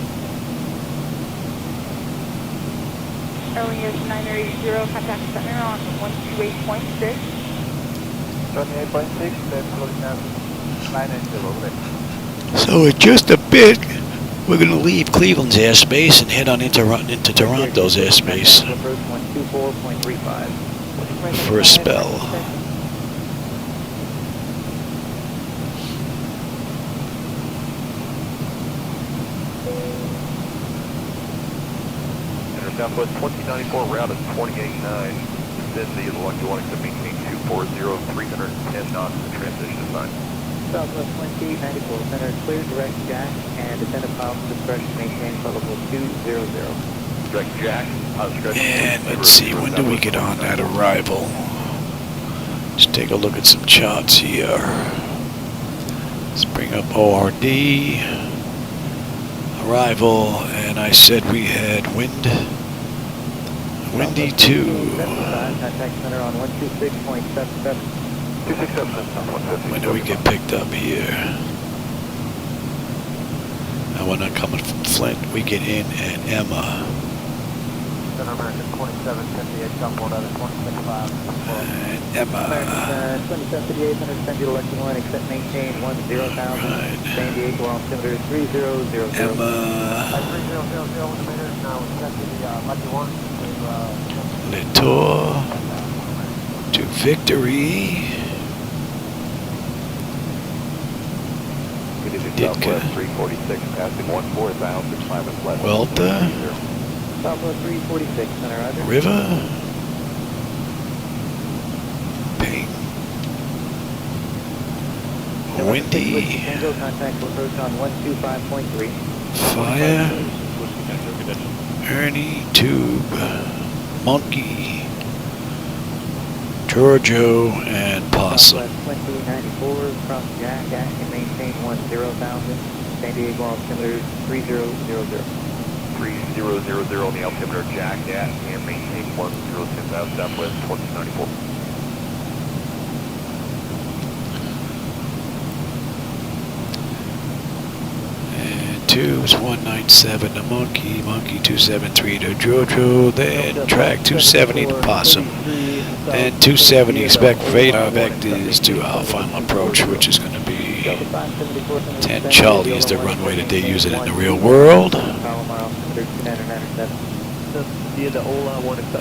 Airwing is 980, contact center on 128.6. 28.6, then closing down 980, over there. So in just a bit, we're going to leave Cleveland's airspace and head on into Toronto's airspace Approach 124.35. for a spell. Southwest 2094, route at 28.9. Vicinity of the Lucky One, except maintain 240, 310 knots in transition design. Southwest 2094, center clear, direct jack, and descendant pilot discretion maintain level 200. Direct jack, discretion. And let's see, when do we get on that arrival? Let's take a look at some charts here. Let's bring up ORD. Arrival, and I said we had wind. Windy 2. Contact center on 126.77. 267, When do we get picked up here? Now we're not coming from Flint. We get in at Emma. Center American 2758, Southboard out of 26.5. And Emma. 2758, understand the Lucky One, except maintain 10,000. Right. San Diego altimeter 3000. Emma. 3000 meters, now we're set to the Lucky One. Latour. To Victory. Southwest 346, passing 14,000, climbing left. Welta. Southwest 346, center roger. River. Ping. Windy. Tango, contact will approach on 125.3. Fire. Ernie. Tube. Monkey. Giorgio and Possum. Southwest 2094, cross jack, and maintain 10,000. San Diego altimeter 3000. 3000 on the altimeter, jack at, and maintain 10,000, Southwest 2094. And tubes 197 to Monkey, Monkey 273 to Giorgio, then track 270 to Possum, then 270 expect vectors to our final approach, which is going to be 10 Charlie is the runway that they use it in the real world.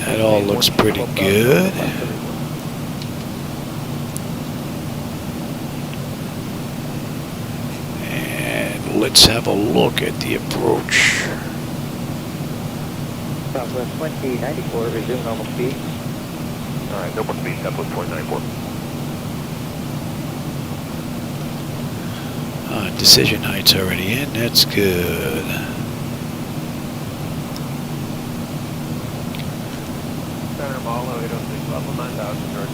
That all looks pretty good. And let's have a look at the approach. Southwest 2094, resume normal speed. Alright, no more speed, Southwest 2094. Decision height's already in, that's good. Center Mahalo 806, level 9,000, north.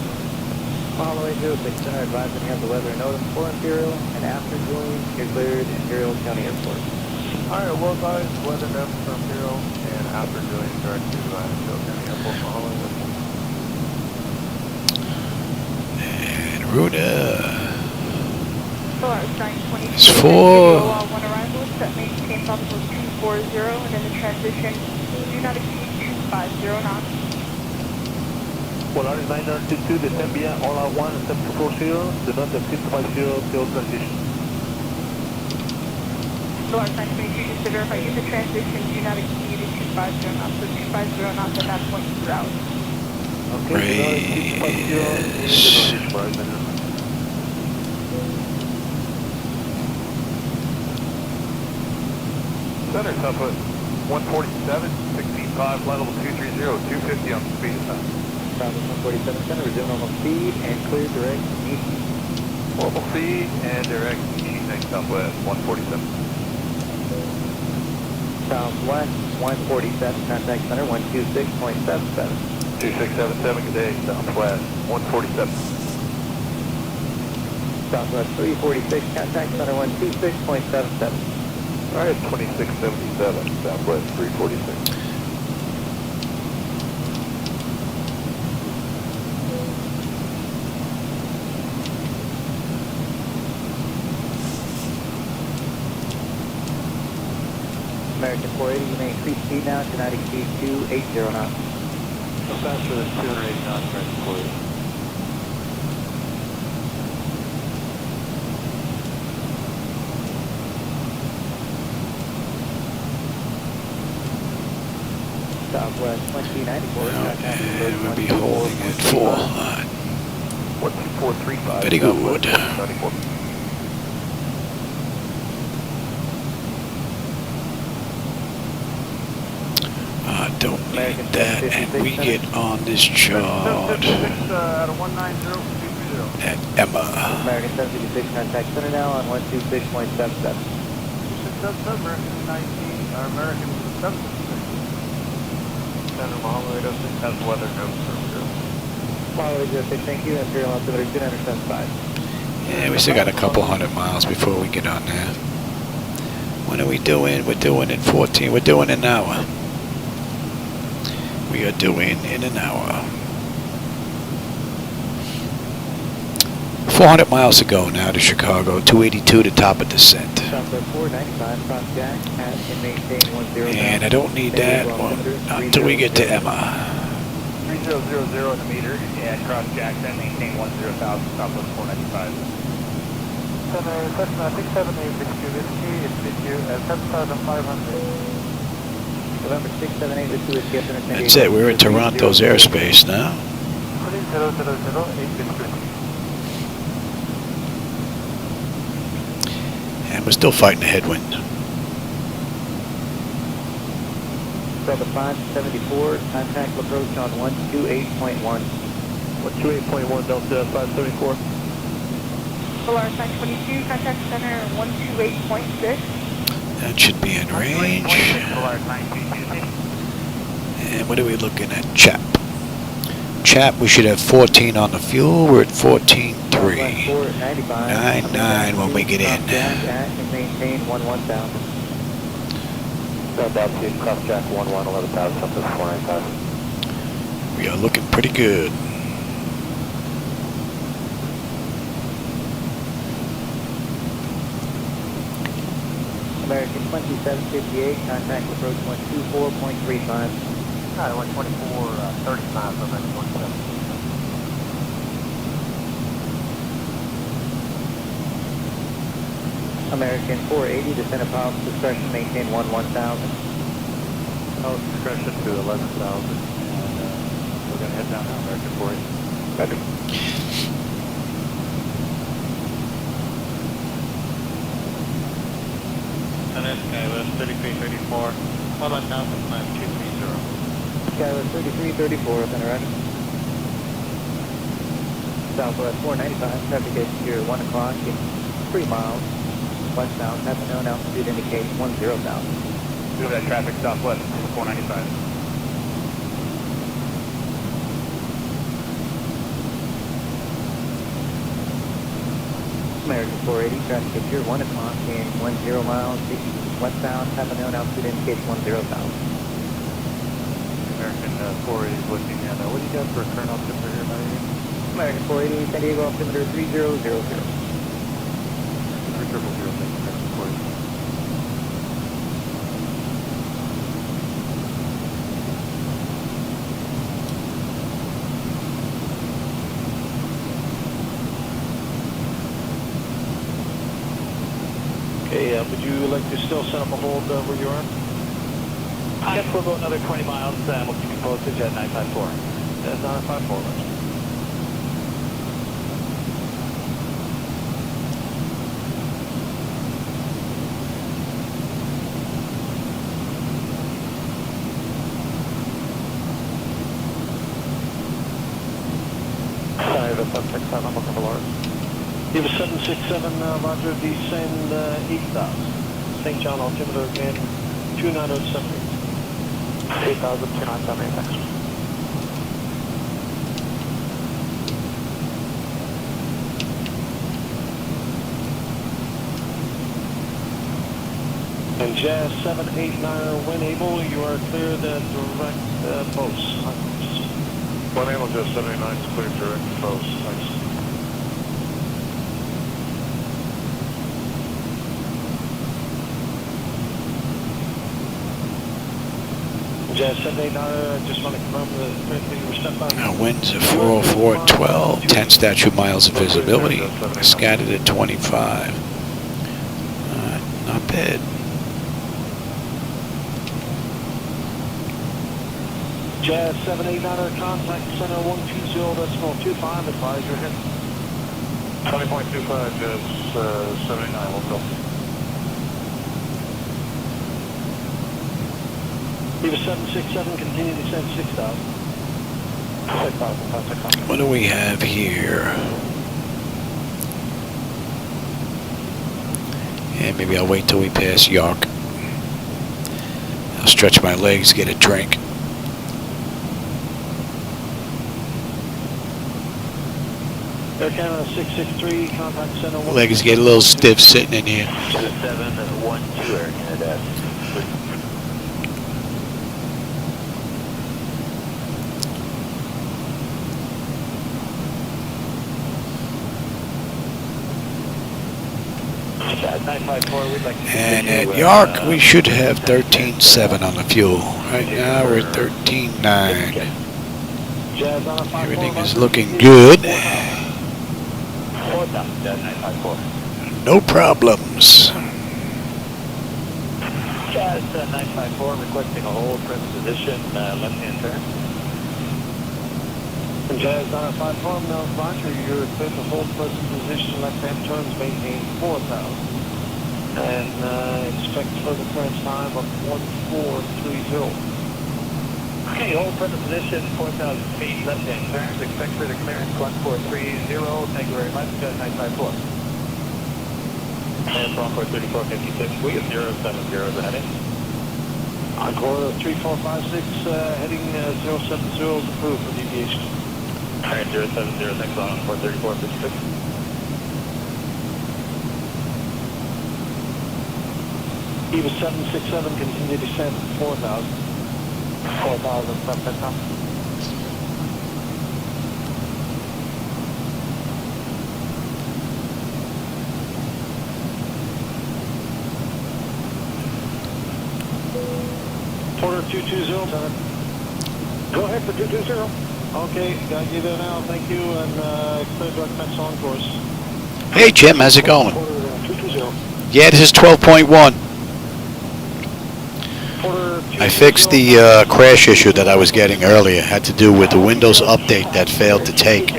Mahalo 806, center advising you have the weather notice for Imperial, and after Julian, you're cleared Imperial County Airport. Alright, well guys, weather notice for Imperial, and after Julian, direct to Imperial County Airport, Mahalo 806. And Runa. It's 4. One arrival, set maintain level 240, and in the transition, do not exceed 250 knots. Polaris 922, descend via all-out-1 and 740, do not exceed 250 till transition. Polaris 922, just to verify, in the transition, do not exceed 250 knots, so 250 knots at that point throughout. Okay, Raise. Center, Southwest 147, 16.5, flight level 230, 250 on the speed assigned. Southwest 147, center, resume normal speed, and clear direct Nishi. Normal speed and direct Nishi, thanks, Southwest 147. Southwest 147, contact center 126.77. 2677, good day, Southwest 147. Southwest 346, contact center 126.77. Alright, 2677, Southwest 346. American 480, you may increase speed now to not exceed 280 knots. So faster than 280 knots, American 480. Southwest 2094. And we'll be holding at 4. 12435. Very good. 94. I don't need that, and we get on this chart out of 190, at Emma. American 756, contact center now on 126.77. American 19, or American 756. Center Mahalo 806 has weather notes. Mahalo 806, thank you. Imperial altimeter 2975. Yeah, we still got a couple hundred miles before we get on there. When are we doing? We're doing in 14. We're doing an hour. We are doing in an hour. 400 miles to go now to Chicago. 282 to top of descent. Southwest 495, cross jack at and maintain 10. And I don't need that one until we get to Emma. 3000 in the meter, and cross jack, then maintain 10,000, Southwest 495. Cessna 67862, it's VQ at 7,500. November 678, this is Skipper. That's it. We're in Toronto's airspace now. 3000, And we're still fighting the headwind. Delta 574, contact approach on 128.1. 128.1 Delta 574. Polaris 922, contact center 128.6. That should be in range. Polaris 922. And what are we looking at? Chap. Chap, we should have 14 on the fuel. We're at 14.3. 99 when we get in. And maintain 11,000. South altitude, cross jack 11,000, Southwest 495. We are looking pretty good. American 2758, contact approach 124.35. Alright, 124.35, November 27. American 480, descent of power discretion, maintain 11,000. Oh, discretion to 11,000, and we're going to head down now, American 480. Roger. Skywest 3334, 11,000, climb 230. Skywest 3334, center roger. Southwest 495, traffic is here 1 o'clock in 3 miles. Westbound, have known altitude indicates 10,000. Move that traffic southwest, 495. American 480, traffic is here 1 o'clock in 10 miles. Westbound, have known altitude indicates 10,000. American 480 is looking at, what do you got for current altimeter here, buddy? American 480, San Diego altimeter 3000. 3000, thank you, American 480. Okay, would you like to still set up a hold where you are? Yes, we'll go another 20 miles, and we'll keep you posted at 954. That's 954, Roger. Sorry, the 767, I'm looking for Lord. You have a 767, Roger, descend 8,000. St. John altimeter again, 29078. 8,000, 297, thanks. And Jazz 789, when able, you are clear the direct post. When able, Jazz 789 is clear direct post. Thanks. Jazz 789, just want to confirm the reception. Winds at 404 at 12, 10 statute miles of visibility, scattered at 25. Not bad. Jazz 789, contact center 120.25, advise your head. 20.25, Jazz 79, we'll go. Leave 767, continue to descend 6,000. 6,000, What do we have here? And maybe I'll wait till we pass York. I'll stretch my legs, get a drink. Air Canada 663, contact center 1. Legs get a little stiff sitting in here. 2712 Air Canada. And at York, we should have 13.7 on the fuel. Right now, we're at 13.9. Everything is looking good. No problems. Jazz 954, requesting a hold, present position, left-hand turn. Jazz 954, now Roger, you're clear to hold present position, left-hand turns, maintain 4,000. And expect further clearance time of 1430. Okay, hold present position, 4,000 feet, left-hand turns, expect further clearance, 1430. Thank you very much, Jazz 954. And Encore 3456, we have 070 is the heading. Encore 3456, heading 070 is approved for deviation. Alright, 070, thanks on Encore 3456. EVA 767, continue descent 4,000. 4,000, stop. Porter 220, go ahead for 220. Okay, got you there now, thank you, and clear direct fence on course. Hey Jim, how's it going? Porter 220. Yeah, this is 12.1. I fixed the crash issue that I was getting earlier. Had to do with the Windows update that failed to take.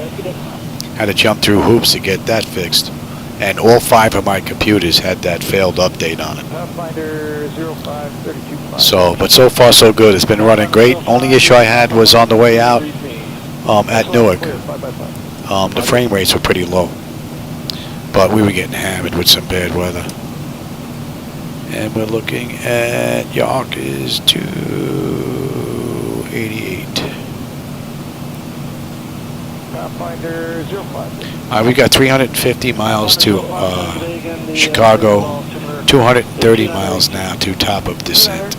Had to jump through hoops to get that fixed. And all 5 of my computers had that failed update on it. Pathfinder 05325. So, but so far so good. It's been running great. Only issue I had was on the way out at Newark. The frame rates were pretty low. But we were getting hammered with some bad weather. And we're looking at York is 288. Pathfinder 05. We got 350 miles to Chicago, 230 miles now to top of descent.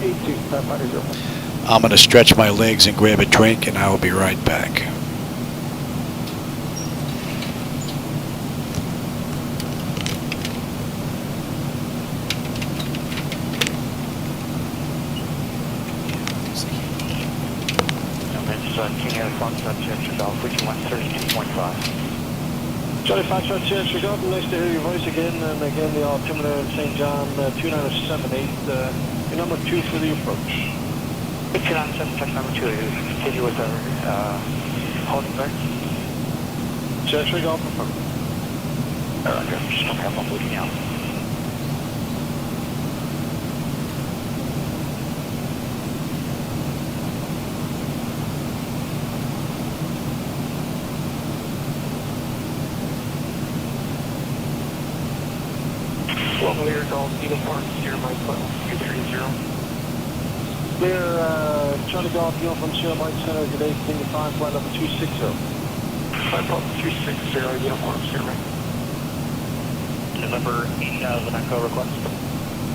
I'm going to stretch my legs and grab a drink, and I will be right back. King Air Foxtrot, Chicago, 132.5. Charlie Foxtrot, Chicago, nice to hear your voice again, and again the altimeter in St. John, 2978, your number 2 for the approach. 297, touch number 2, continue with our holding guard. Chicago, confirmed. Roger, just don't have one looking out. Clear, Golf, uniform, Sierra Mike, 230. Clear, Charlie Golf, uniform, Sierra Mike Center, good day, continue 5, flight level 260. 260, uniform, Sierra Mike. Number 8000, echo request.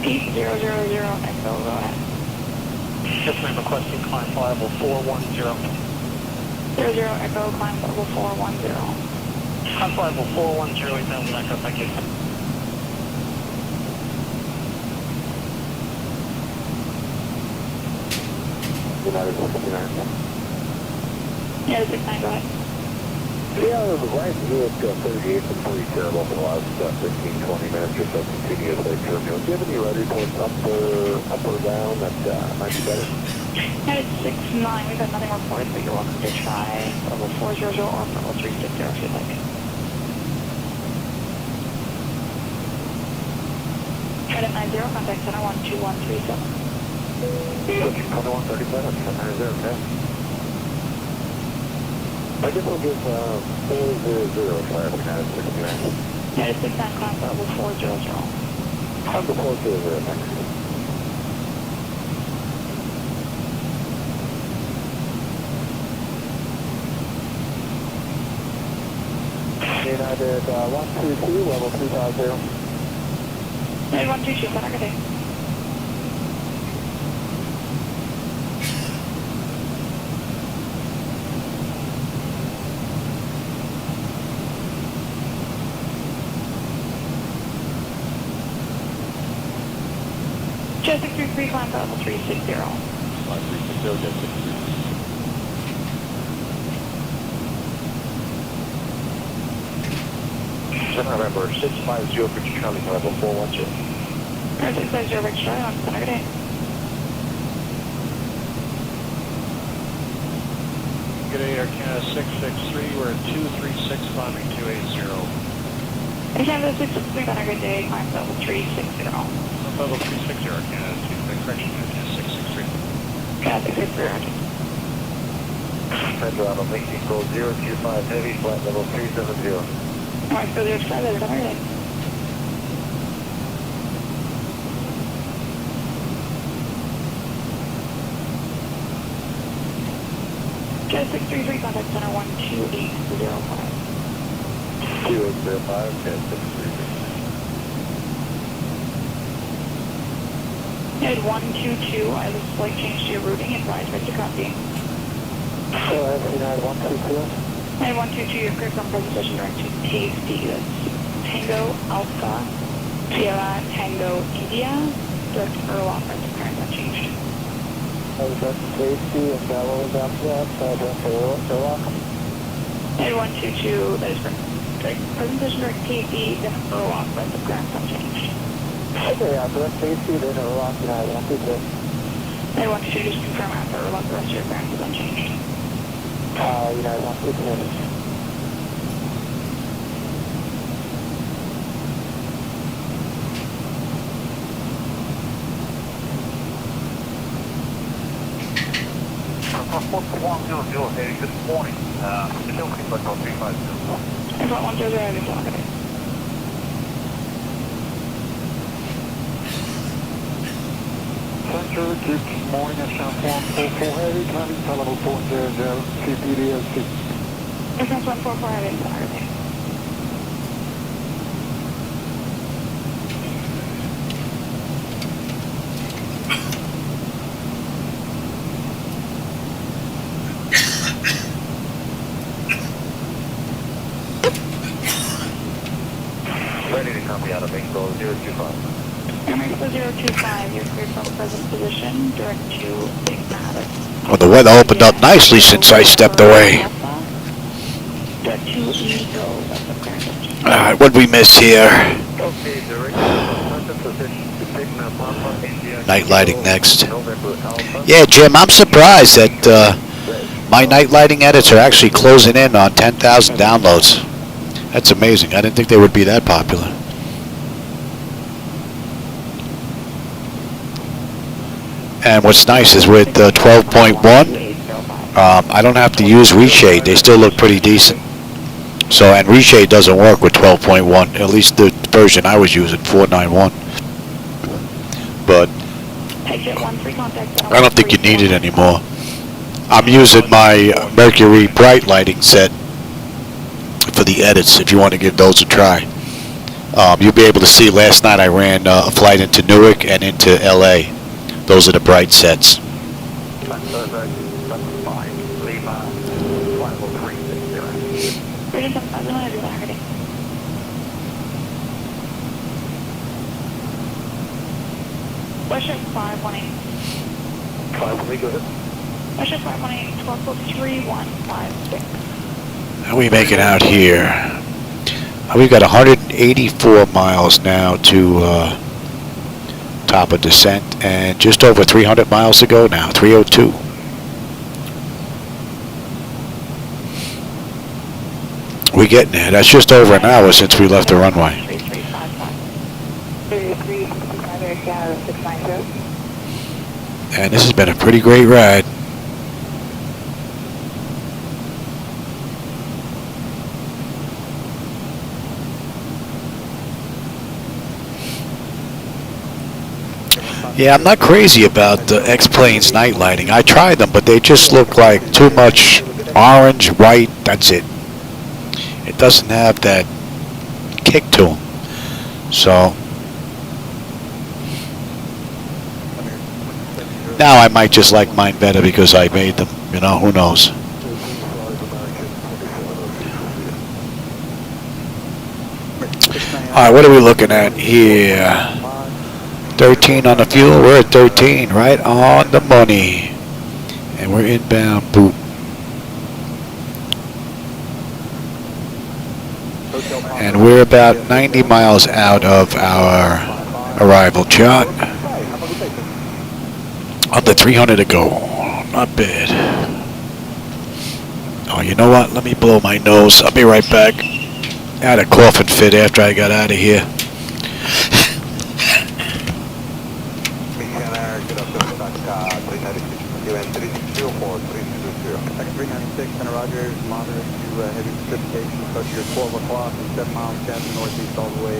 8000, echo, go ahead. Yes, ma'am, requesting climb flight level 410. 00, echo, climb level 410. Climb flight level 410, 8000, echo, thank you. United 69. Yeah, 69, go ahead. Yeah, the right Newark 38 is pretty terrible for the last 15, 20 minutes or so continuously. Do you have any weather reports up or down that might be better? United 69, we've got nothing reported, but you're welcome to try level 400 or level 360 if you'd like. United 90, contact center 12137. 2137, 90, okay. I guess we'll give 400 a try for United 69. United 69, contact level 400. How's the 400 next? United 122, level 250. United 122, center, good day. Jet 633, climb to level 360. 360, Jet 633. November 650 for Charlie, level 412. 650, Rich Charlie, on center, good day. Good day, Air Canada 663, we're at 236, climbing 280. Air Canada 663, center, good day, climb to level 360. Level 360, Air Canada 2, correction, Air Canada 663. Canada 663, roger. Toronto, Mexico 025, heavy, flight level 370. Alright, so there's 5 there, center, good day. Jet 633, contact center 12805. 2805, Jet 633. United 122, I have a slight change to your routing, advise right to copy. So that's United 122. United 122, your correct on presentation direct to KSD, that's Tango Alpha Sierra Tango India, direct Erlock, right to current unchanged. I was at KSD and what was after that? Direct Erlock. United 122, that is correct. Direct presentation direct KSD, then Erlock, right to current unchanged. Okay, after that KSD, then Erlock, United 122. United 122, just confirm after Erlock, the rest of your ground is unchanged. United 122. Good morning. It's okay, but no 350. Airport 100, I just lock it. Central, good morning, at South 144 heavy, climbing to level 400, CPDLC. Airport 144, I didn't lock it. Ready to copy out of Mexico 025. Mexico 025, you're cleared from present position, direct to Ignatius. Well, the weather opened up nicely since I stepped away. Direct to Eagle, that's the current. Alright, what'd we miss here? Okay, direct position to Papa, India. Night lighting next. November Alpha. Yeah, Jim, I'm surprised that my night lighting edits are actually closing in on 10,000 downloads. That's amazing. I didn't think they would be that popular. And what's nice is with 12.1, I don't have to use reshade. They still look pretty decent. So, and reshade doesn't work with 12.1, at least the version I was using, 491. But I don't think you need it anymore. I'm using my Mercury bright lighting set for the edits if you want to give those a try. You'll be able to see last night I ran a flight into Newark and into LA. Those are the bright sets. Western 518. 5, let me go ahead. Russia 518, 12.3156. How are we making out here? We've got 184 miles now to top of descent, and just over 300 miles to go now, 302. We're getting there. That's just over an hour since we left the runway. And this has been a pretty great ride. Yeah, I'm not crazy about the X-Plane's night lighting. I tried them, but they just look like too much orange, white, that's it. It doesn't have that kick to them. So, now I might just like mine better because I made them. You know, who knows? All right, what are we looking at here? 13 on the fuel. We're at 13, right on the money. And we're inbound, boot. And we're about 90 miles out of our arrival chart. Under 300 to go. Not bad. Oh, you know what? Let me blow my nose. I'll be right back. I had a coughing fit after I got out of here. Roger, moderate to heavy precipitation, approach your 12 o'clock and 7 miles down to northeast all the way,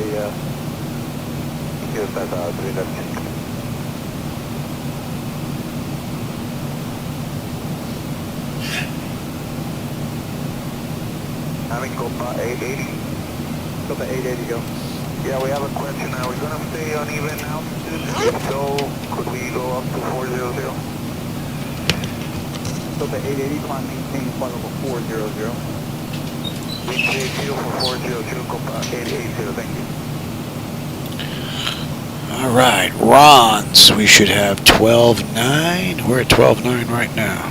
here's that, 390. Having Copa 880. Copa 880, go. Yeah, we have a question. Are we going to stay on even altitude? If so, could we go up to 400? Copa 880, climb maintain flight level 400. Maintain fuel for 400, Copa 880, thank you. All right, Ron's. We should have 12.9. We're at 12.9 right now.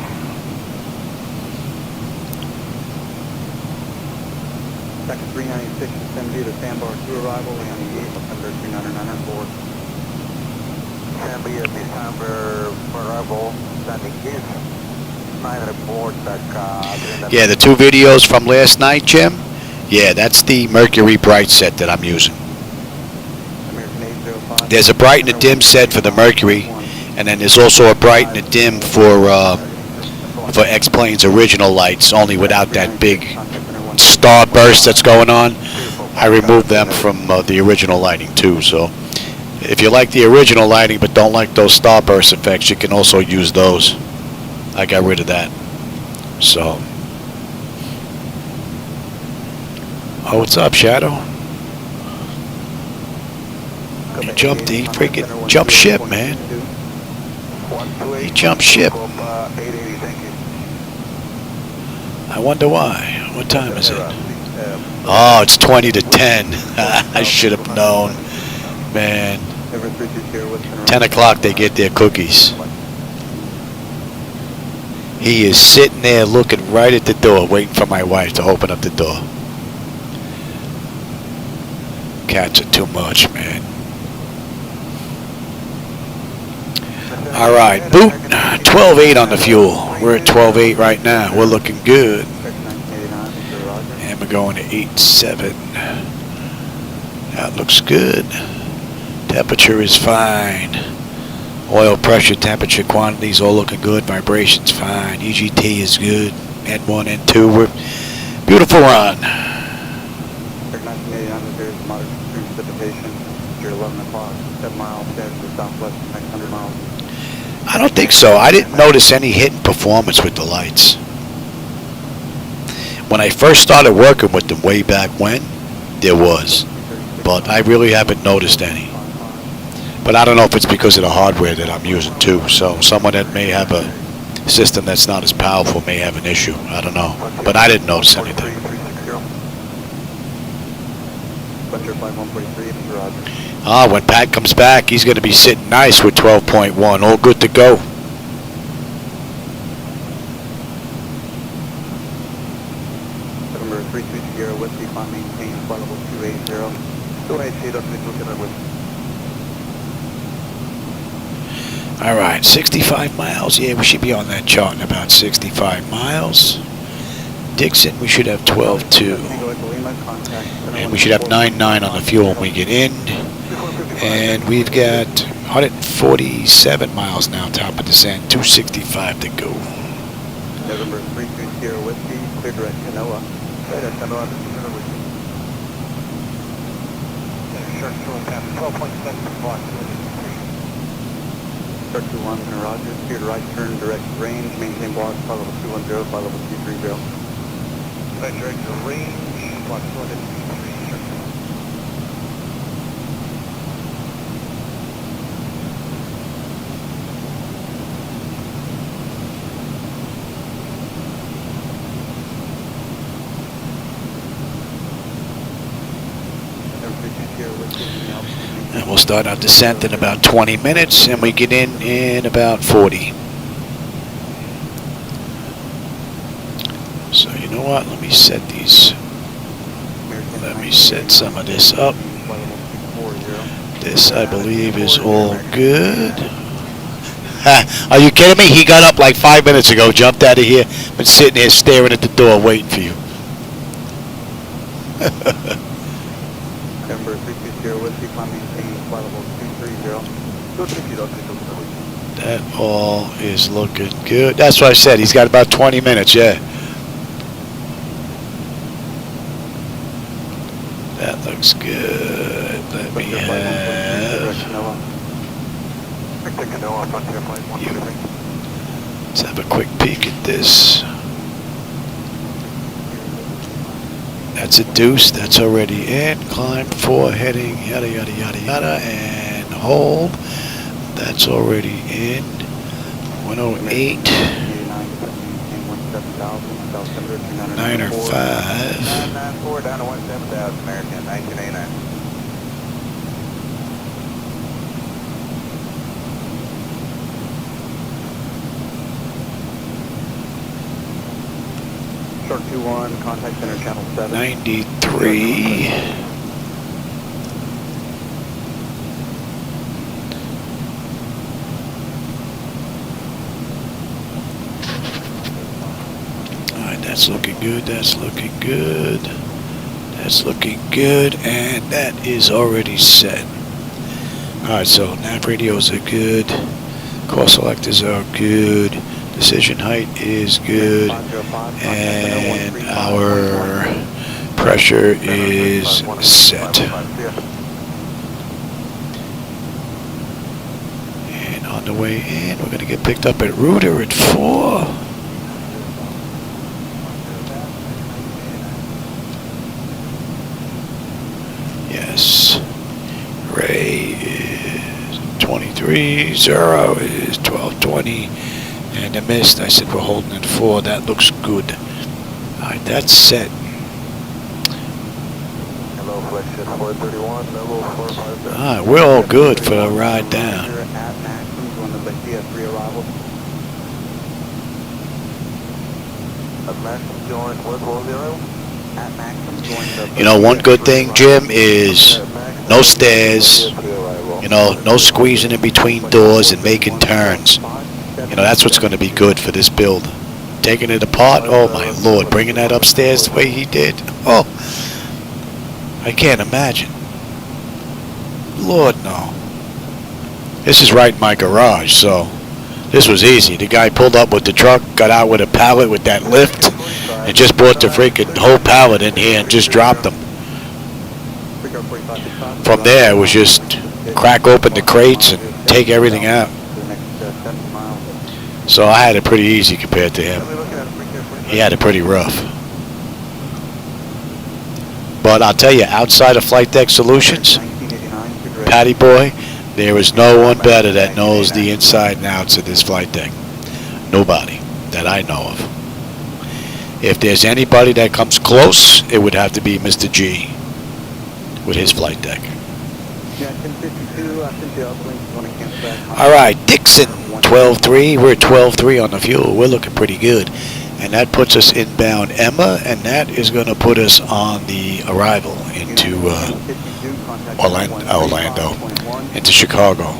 Second 396 to send you to Sandbar 2 arrival, landing 8, December 399 Sandbar, December arrival, landing 8. Yeah, the two videos from last night, Jim. Yeah, that's the Mercury bright set that I'm using. There's a bright and a dim set for the Mercury, and then there's also a bright and a dim for X-Plane's original lights, only without that big star burst that's going on. I removed them from the original lighting too. So if you like the original lighting but don't like those starburst effects, you can also use those. I got rid of that. So, oh, what's up, Shadow? He jumped. He freaking jumped ship, man. He jumped ship. I wonder why. What time is it? Oh, it's 20 to 10. I should have known, man. 10 o'clock they get their cookies. He is sitting there looking right at the door, waiting for my wife to open up the door. Cats are too much, man. All right, boot. 12.8 on the fuel. We're at 12.8 right now. We're looking good. And we're going to 8.7. That looks good. Temperature is fine. Oil pressure, temperature, quantities, all looking good. Vibrations fine. EGT is good. N1, N2. We're beautiful run. I don't think so. I didn't notice any hit in performance with the lights. When I first started working with them way back when, there was. But I really haven't noticed any. But I don't know if it's because of the hardware that I'm using too. So someone that may have a system that's not as powerful may have an issue. I don't know. But I didn't notice anything. When Pat comes back, he's going to be sitting nice with 12.1. All good to go. All right, 65 miles. Yeah, we should be on that chart in about 65 miles. Dixon, we should have 12.2. And we should have 9.9 on the fuel when we get in. And we've got 147 miles now, top of descent, 265 to go. November 320 Whiskey, clear direct Canoa. Shark 12.7 block. Shark 21, Roger, clear to right turn, direct range, maintain block, flight level 210, flight level 230. Right direct to range, block 223, Shark 21. And we'll start our descent in about 20 minutes, and we get in about 40. So you know what? Let me set these. Let me set some of this up. This, I believe, is all good. Are you kidding me? He got up like 5 minutes ago, jumped out of here, been sitting here staring at the door waiting for you. November 320 Whiskey, climb maintain, flight level 230. That all is looking good. That's what I said. He's got about 20 minutes, yeah. That looks good. Let me have... Let's have a quick peek at this. That's a deuce. That's already in. Climb 4, heading yada yada yada yada, and hold. That's already in. 108. 905. 994 down to 17,000 American, 1989. Shark 21, contact center channel 7. 93. Alright, that's looking good, that's looking good. That's looking good, and that is already set. Alright, so nav radios are good. Call selectors are good. Decision height is good, and our pressure is set. And on the way in, we're going to get picked up at Rudder at 4. Yes. Ray is 23, 0 is 1220. And the mist, I said we're holding at 4. That looks good. Alright, that's set. Hello, Flex 431, level 450. Alright, we're all good for a ride down. You know, one good thing, Jim, is no stairs. You know, no squeezing in between doors and making turns. You know, that's what's going to be good for this build. Taking it apart, oh my lord, bringing that upstairs the way he did. Oh, I can't imagine. Lord, no. This is right in my garage, so this was easy. The guy pulled up with the truck, got out with a pallet with that lift, and just brought the freaking whole pallet in here and just dropped them. From there, it was just crack open the crates and take everything out. So I had it pretty easy compared to him. He had it pretty rough. But I'll tell you, outside of Flightdeck Solutions, Patty Boy, there is no one better that knows the inside and outs of this flight deck. Nobody that I know of. If there's anybody that comes close, it would have to be Mr. G with his flight deck. All right, Dixon, 12.3. We're at 12.3 on the fuel. We're looking pretty good. And that puts us inbound Emma, and that is going to put us on the arrival into Orlando into Chicago.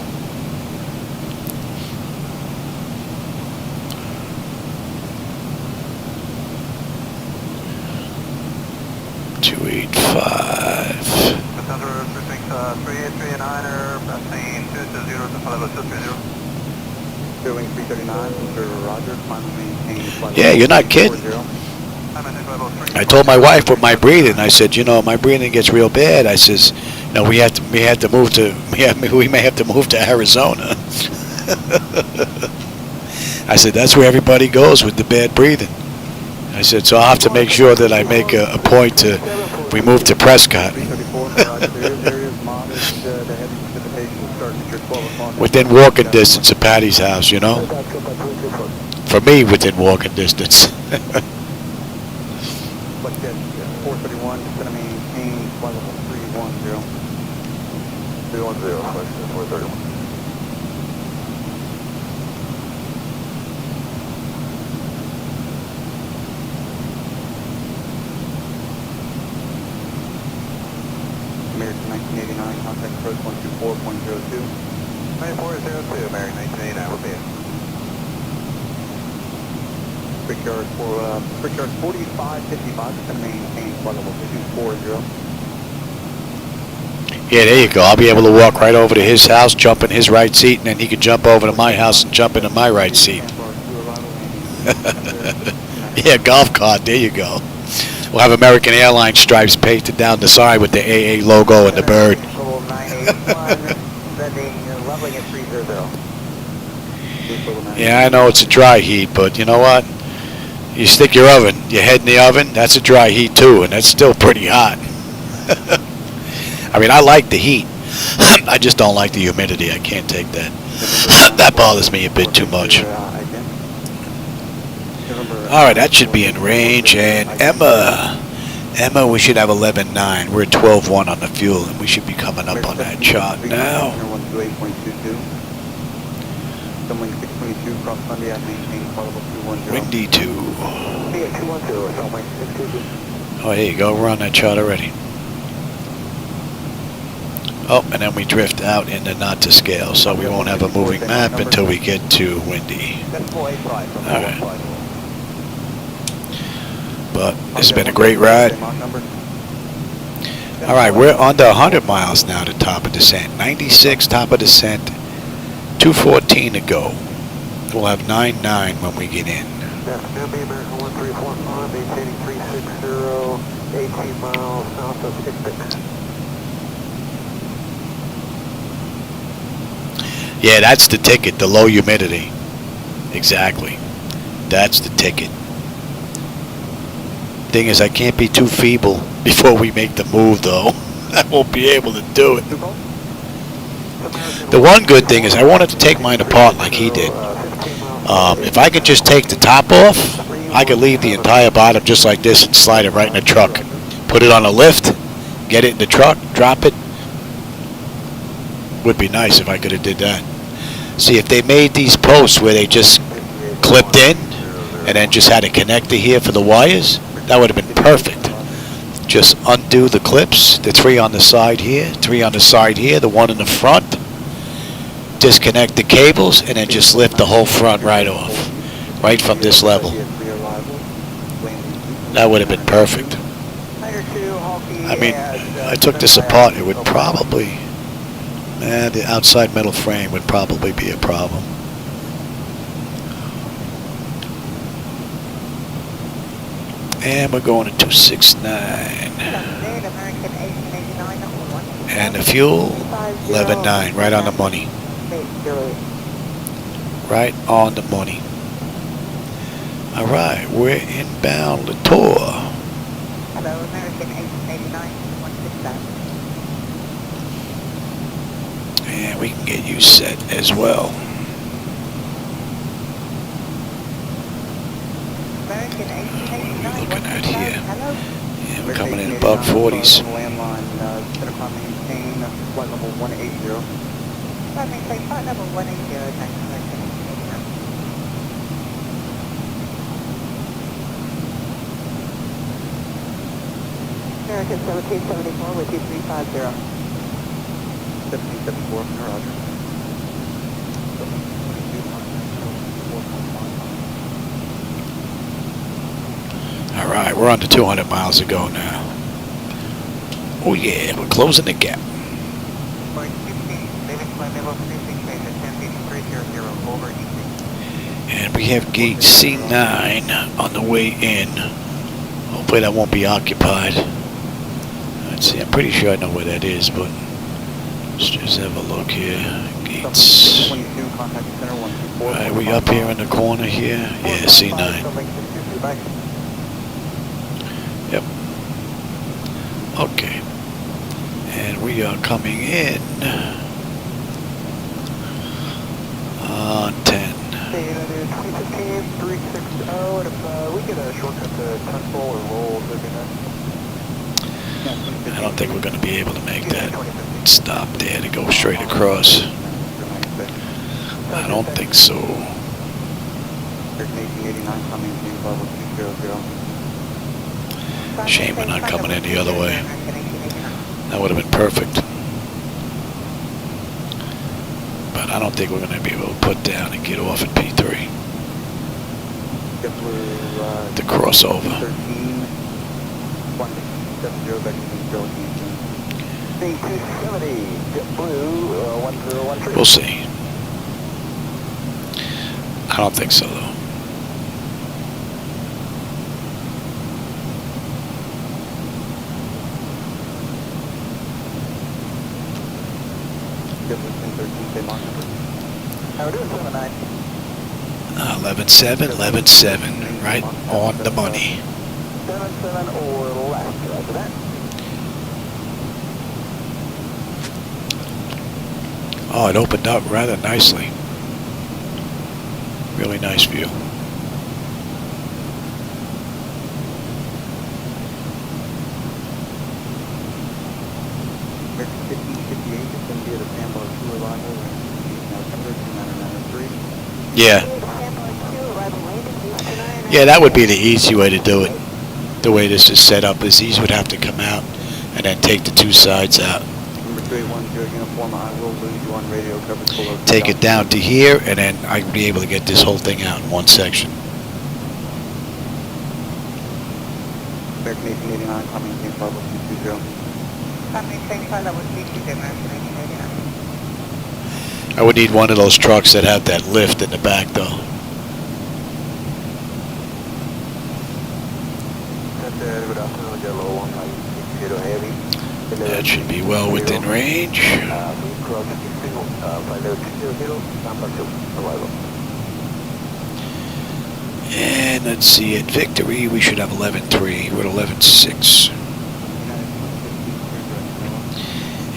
Yeah, you're not kidding. I told my wife with my breathing. I said, you know, my breathing gets real bad. I says, no, we may have to move to Arizona. I said, that's where everybody goes with the bad breathing. I said, so I'll have to make sure that I make a point to we move to Prescott. Within walking distance of Patty's house, you know. For me, within walking distance. 431, just going to maintain flight level 310. 310, 431. American 1989, contact approach 124.02. 9402, American 1989, we'll be in. Brickyard 4555, just going to maintain flight level 240. Yeah, there you go. I'll be able to walk right over to his house, jump in his right seat, and then he can jump over to my house and jump into my right seat. Yeah, golf cart, there you go. We'll have American Airlines stripes pasted down the side with the AA logo and the bird. Yeah, I know it's a dry heat, but you know what? You stick your head in the oven, that's a dry heat too, and that's still pretty hot. I mean, I like the heat. I just don't like the humidity. I can't take that. That bothers me a bit too much. All right, that should be in range. And Emma, we should have 11.9. We're at 12.1 on the fuel, and we should be coming up on that chart now. Windy 2. Oh, there you go. We're on that chart already. Oh, and then we drift out into not to scale, so we won't have a moving map until we get to windy. All right. But it's been a great ride. All right, we're under 100 miles now to top of descent. 96 top of descent. 214 to go. We'll have 99 when we get in. That's going to be American 1345, maintaining 360, 18 miles south of 66. Yeah, that's the ticket, the low humidity. Exactly. That's the ticket. Thing is, I can't be too feeble before we make the move, though. I won't be able to do it. The one good thing is I wanted to take mine apart like he did. If I could just take the top off, I could leave the entire bottom just like this and slide it right in the truck. Put it on a lift, get it in the truck, drop it. Would be nice if I could have did that. See, if they made these posts where they just clipped in and then just had a connector here for the wires, that would have been perfect. Just undo the clips, the 3 on the side here, 3 on the side here, the 1 in the front. Disconnect the cables and then just lift the whole front right off, right from this level. That would have been perfect. I mean, I took this apart, it would probably, the outside metal frame would probably be a problem. And we're going to 269. And the fuel, 11.9, right on the money. Right on the money. All right, we're inbound Latour. Hello, American 1889, 167. And we can get you set as well. American 1889, Looking at here. Hello. Yeah, we're coming in above 40s. Landline, Centercom maintain flight level 180. Maintain flight level 180, thanks, American 1889. American 1774 with you 350. 1774, Roger. All right, we're on to 200 miles to go now. Oh yeah, we're closing the gap. And we have gate C9 on the way in. Hopefully that won't be occupied. Let's see, I'm pretty sure I know where that is, but let's just have a look here. Gates. Alright, we up here in the corner here? Yeah, C9. Yep. Okay. And we are coming in on 10. I don't think we're going to be able to make that stop there to go straight across. I don't think so. Shame we're not coming in the other way. That would have been perfect. But I don't think we're going to be able to put down and get off at P3. The crossover. We'll see. I don't think so, though. How are we doing, 79? 11-7, 11-7, right on the money. 77 or less, roger that. Oh, it opened up rather nicely. Really nice view. Yeah. Yeah, that would be the easy way to do it. The way this is set up is these would have to come out and then take the two sides out. Take it down to here, and then I'd be able to get this whole thing out in one section. American 1889, coming in Pablo 220. That was 1889. I would need one of those trucks that have that lift in the back, though. That should be well within range. And let's see, at Victory we should have 11-3. We're at 11-6.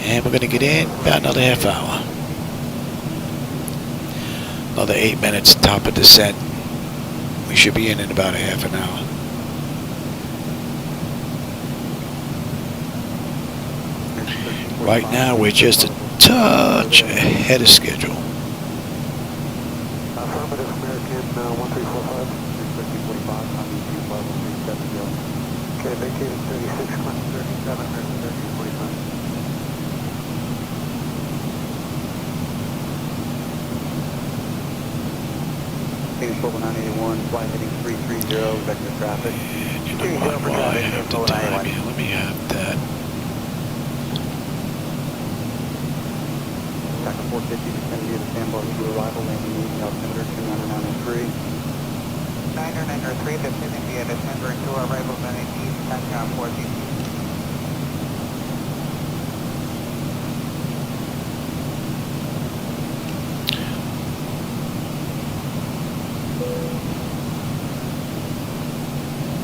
And we're going to get in about another half hour. Another 8 minutes, top of descent. We should be in about a half an hour. Right now we're just a touch ahead of schedule. Affirmative, American 1345. 345, okay, vacated 36, climb 37, American 1345. Phoenix 981, flight heading 330, vector traffic. And you know what, while I have the time here, let me have that. Taco 450 to Kennedy to San Barbara to arrival, landing using altimeter 29903. 993, this is India, December to arrival, landing east, Tanjong 450.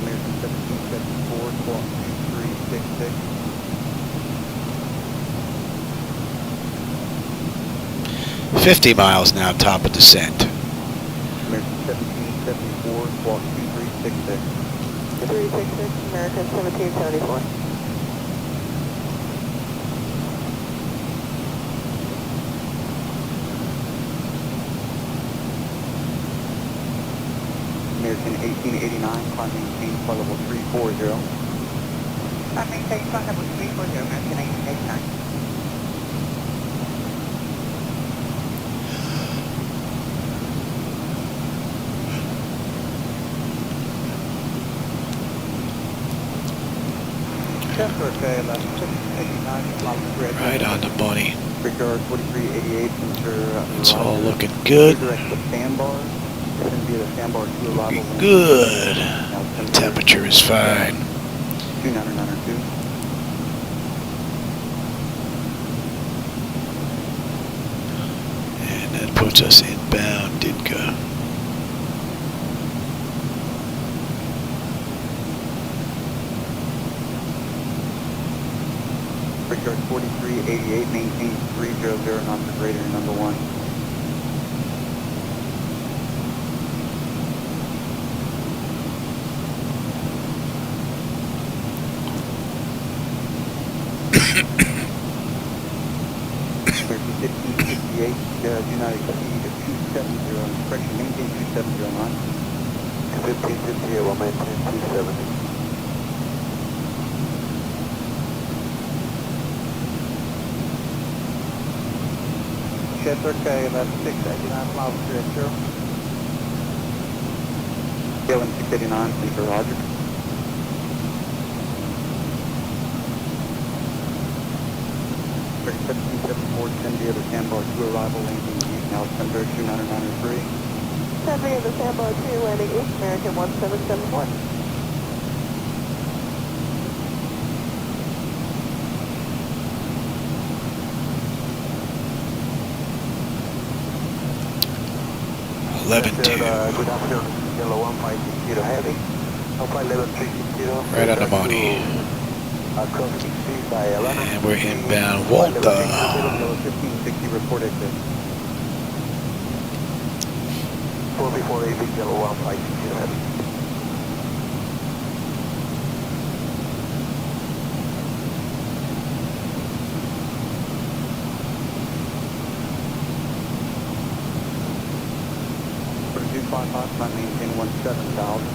American 1774, squawk 2366. 50 miles now, top of descent. American 1774, squawk 2366. 366, American 1774. American 1889, climb maintain flight level 340. I maintain flight level 340, American 1889. Right on the money. Regard 4388, It's all looking good. Redirect the sandbar. Descend via the sandbar to arrival. Looking good. The temperature is fine. 2992. And that puts us inbound Ditka. Regard 4388, maintain 300 knots or greater, number 1. United exceed 270, correction, maintain 270 knots. 1550, will maintain 270. Sheds okay, that's 689 miles per hour. KLM 689, thank you, Roger. Correct, 1774, descend via the sandbar 2 arrival, landing east, now December 2993. Descend via the sandbar 2, landing east, American 1774. Good afternoon, Yellow 1560 Heavy. Alpha 11360. Right on the money. And we're inbound Walter. 1560, report exit. 4480, Yellow 1560 Heavy. Maintain 17,000.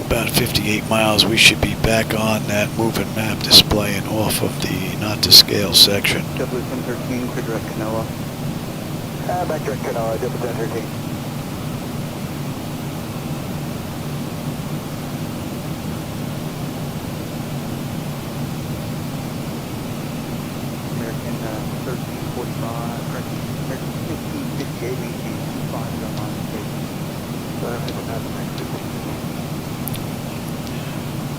About 58 miles, we should be back on that moving map display and off of the not to scale section. W1013, clear direct Canoa. Back direct Canoa, W1013. American 1345, correction, American 1558, maintain 250 on station.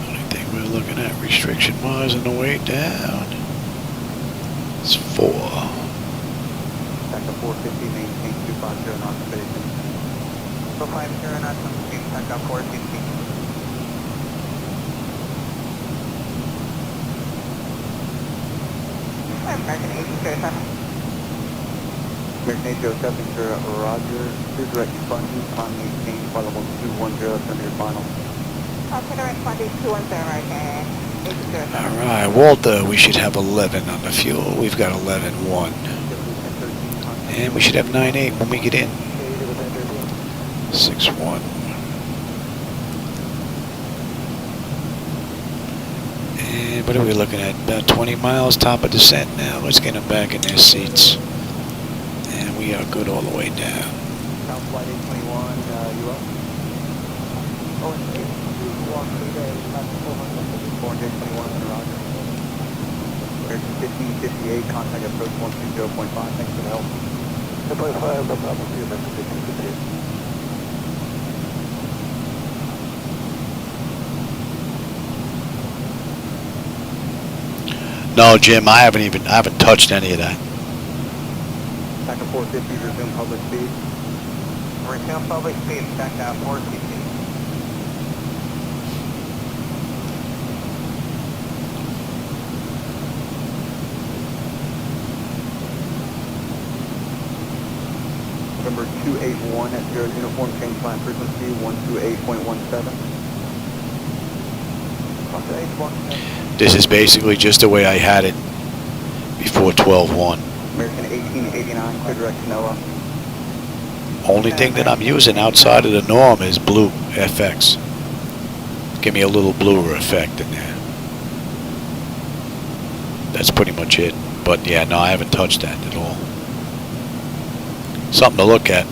Only thing we're looking at restriction wise on the way down is 4. Back to 450, maintain 250 on station. 450 knots on speed, back up 450. American 807. American 807, Roger. Clear direct Bundy, on maintain, flight level 210, send your final. Considering Bundy 210 right there. 807. Alright, Walter, we should have 11 on the fuel. We've got 11.1. And we should have 9.8 when we get in. 6.1. And what are we looking at? About 20 miles, top of descent now. Let's get them back in their seats. And we are good all the way down. South flight 821, UL. Oh, and 821, 421, Roger. American 1558, contact approach 120.5, thanks for the help. 2.5, no problem, see you back to 1558. No, Jim, I haven't touched any of that. Back to 450, resume public speed. Resume public speed, back to 450. November 281 at 0 uniform, change line frequency 128.17. This is basically just the way I had it before 12.1. American 1889, clear direct Canoa. Only thing that I'm using outside of the norm is blue FX. Give me a little bluer effect in there. That's pretty much it. But yeah, no, I haven't touched that at all. Something to look at.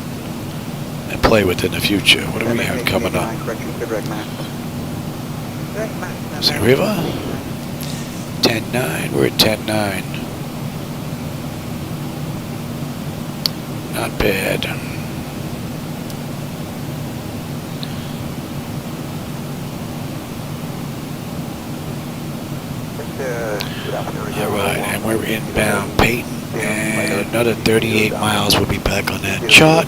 and play with in the future. What do we have coming up? Say River? 10-9. We're at 10-9. Not bad. Yeah, right. And we're inbound Peyton. And another 38 miles. We'll be back on that chart.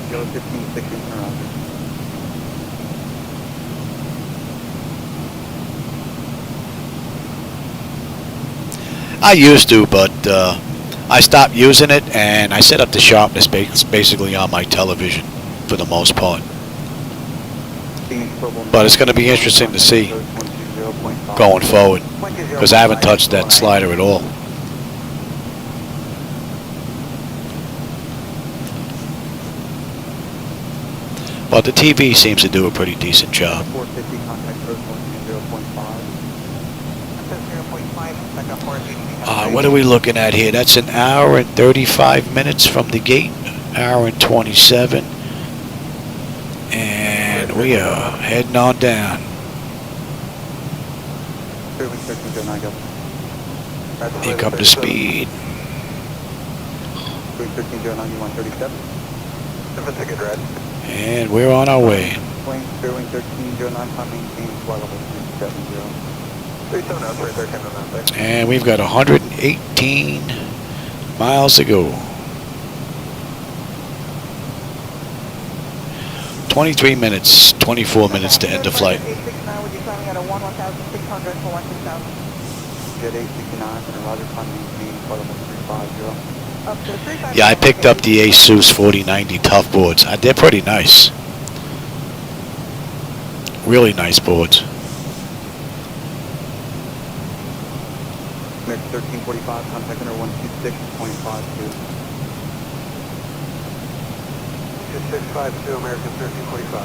I used to, but I stopped using it, and I set up the sharpness basically on my television for the most part. But it's going to be interesting to see going forward, because I haven't touched that slider at all. But the TV seems to do a pretty decent job. What are we looking at here? That's an hour and 35 minutes from the gate. Hour and 27. And we are heading on down. Pick up the speed. And we're on our way. And we've got 118 miles to go. 23 minutes, 24 minutes to end the flight. Yeah, I picked up the Asus 4090 tough boards. They're pretty nice. Really nice boards. 1345, contact center 126.52. 2652, American 1345.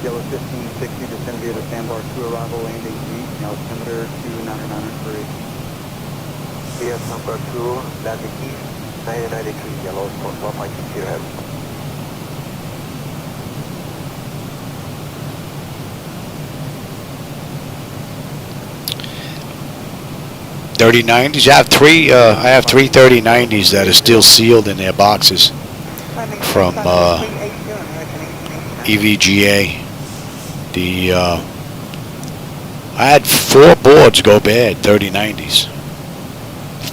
Yellow 1560, descend via the Sandbar 2 arrival, landing east, altimeter 2993. Via Sandbar 2, landing east, 993, yellow, 412, ahead. 3090s. I have three 3090s that are still sealed in their boxes from EVGA. I had 4 boards go bad, 3090s.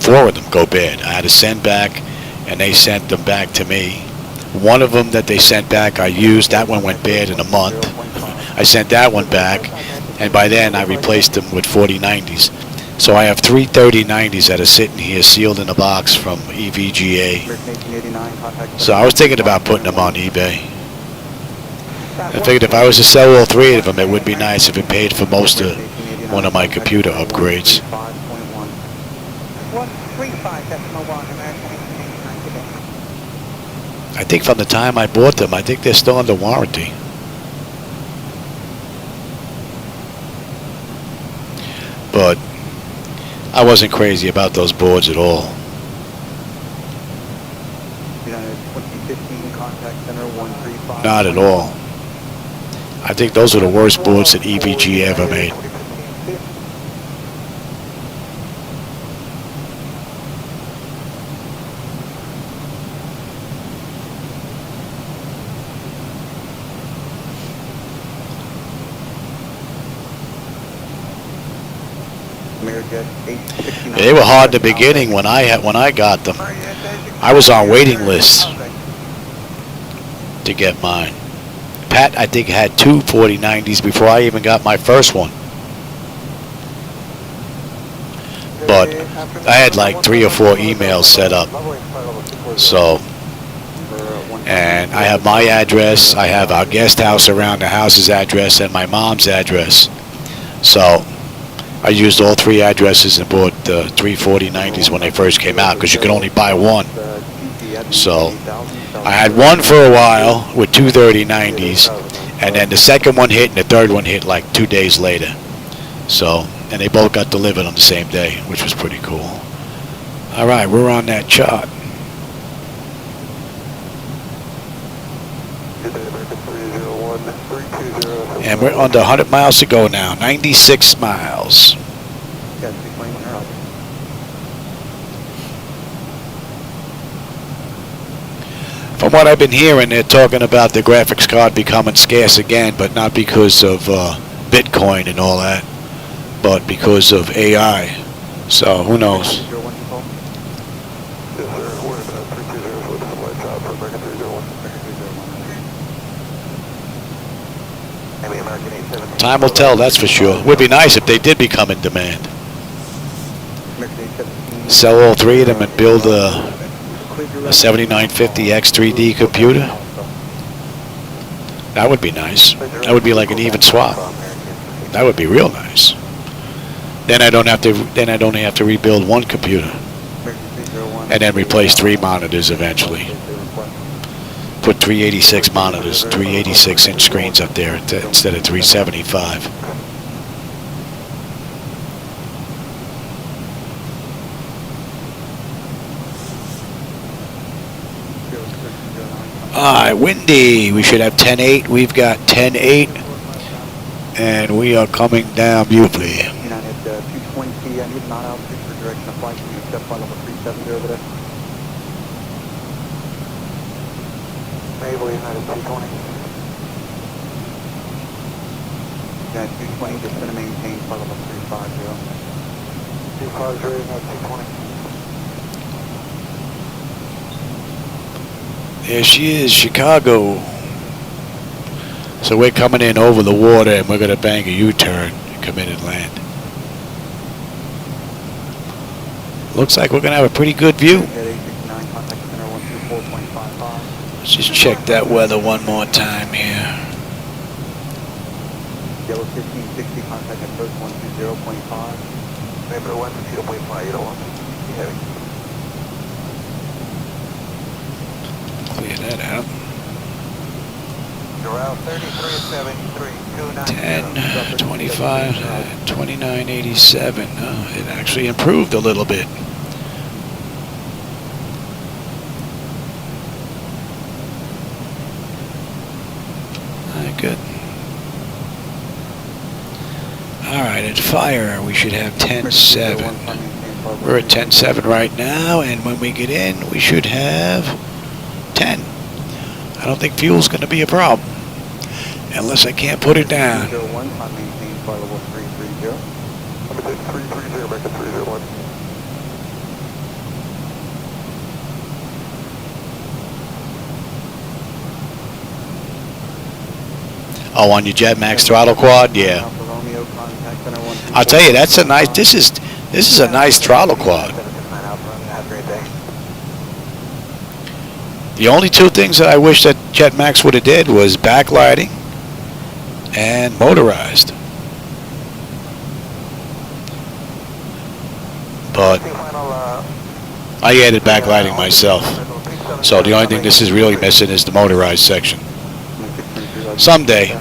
4 of them go bad. I had to send back, and they sent them back to me. One of them that they sent back I used. That one went bad in a month. I sent that one back, and by then I replaced them with 4090s. So I have 3 3090s that are sitting here sealed in a box from EVGA. So I was thinking about putting them on eBay. I figured if I was to sell all 3 of them, it would be nice if it paid for most of one of my computer upgrades. I think from the time I bought them, I think they're still under warranty. But I wasn't crazy about those boards at all. Not at all. I think those are the worst boards that EVG ever made. They were hard in the beginning when I got them. I was on waiting lists to get mine. Pat, I think, had 2 4090s before I even got my first one. But I had like 3 or 4 emails set up. So, and I have my address, I have our guest house around the house's address, and my mom's address. So I used all 3 addresses and bought 3 4090s when they first came out, because you could only buy one. So I had one for a while with 2 3090s, and then the second one hit and the third one hit like 2 days later. So, and they both got delivered on the same day, which was pretty cool. All right, we're on that chart. And we're under 100 miles to go now. 96 miles. Got 220 when they're up. From what I've been hearing, they're talking about the graphics card becoming scarce again, but not because of Bitcoin and all that, but because of AI. So who knows? Yes, sir. We're at 320 with some lights out for American 301. Heavy American 817. Time will tell, that's for sure. Would be nice if they did become in demand. Sell all three of them and build a 7950 X3D computer. That would be nice. That would be like an even swap. That would be real nice. Then I don't have to. Then I'd only have to rebuild one computer, and then replace 3 monitors eventually. Put 386 monitors, 386-inch screens up there instead of 375. Alright, windy. We should have 10-8. We've got 10-8. And we are coming down beautifully. United 220, I need not altitude for direction of flight. Can you accept flight level 370 over there? Naval United 220. United 220, just going to maintain flight level 350. 250, United 220. There she is, Chicago. So we're coming in over the water and we're going to bang a U-turn and come in and land. Looks like we're going to have a pretty good view. Let's just check that weather one more time here. Yellow 1560, contact approach 120.5. Vapor 120.5, you don't want to be heavy. Clear that out. Around 3373, 10, 25, 2987. It actually improved a little bit. Good. Alright, at fire we should have 10-7. We're at 10-7 right now, and when we get in we should have 10. I don't think fuel's going to be a problem, unless I can't put it down. 301, I'm maintaining flight level 330. I'm going to take 330 back to 301. Oh, on your Jetmax throttle quad? Yeah. I'll tell you, that's a nice, this is a nice throttle quad. The only two things that I wish that Jetmax would have did was backlighting and motorized. But I added backlighting myself. So the only thing this is really missing is the motorized section. Someday,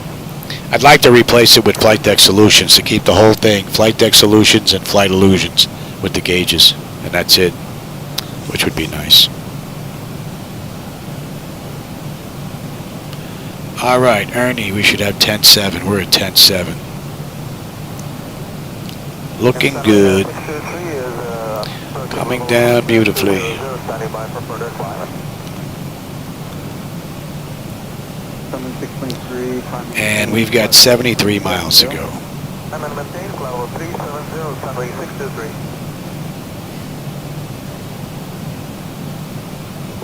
I'd like to replace it with Flightdeck Solutions to keep the whole thing Flightdeck Solutions and Flight Illusions with the gauges, and that's it, which would be nice. Alright, Ernie, we should have 10-7. We're at 10-7. Looking good. Coming down beautifully. And we've got 73 miles to go. I'm going to maintain flight level 370, runway 623.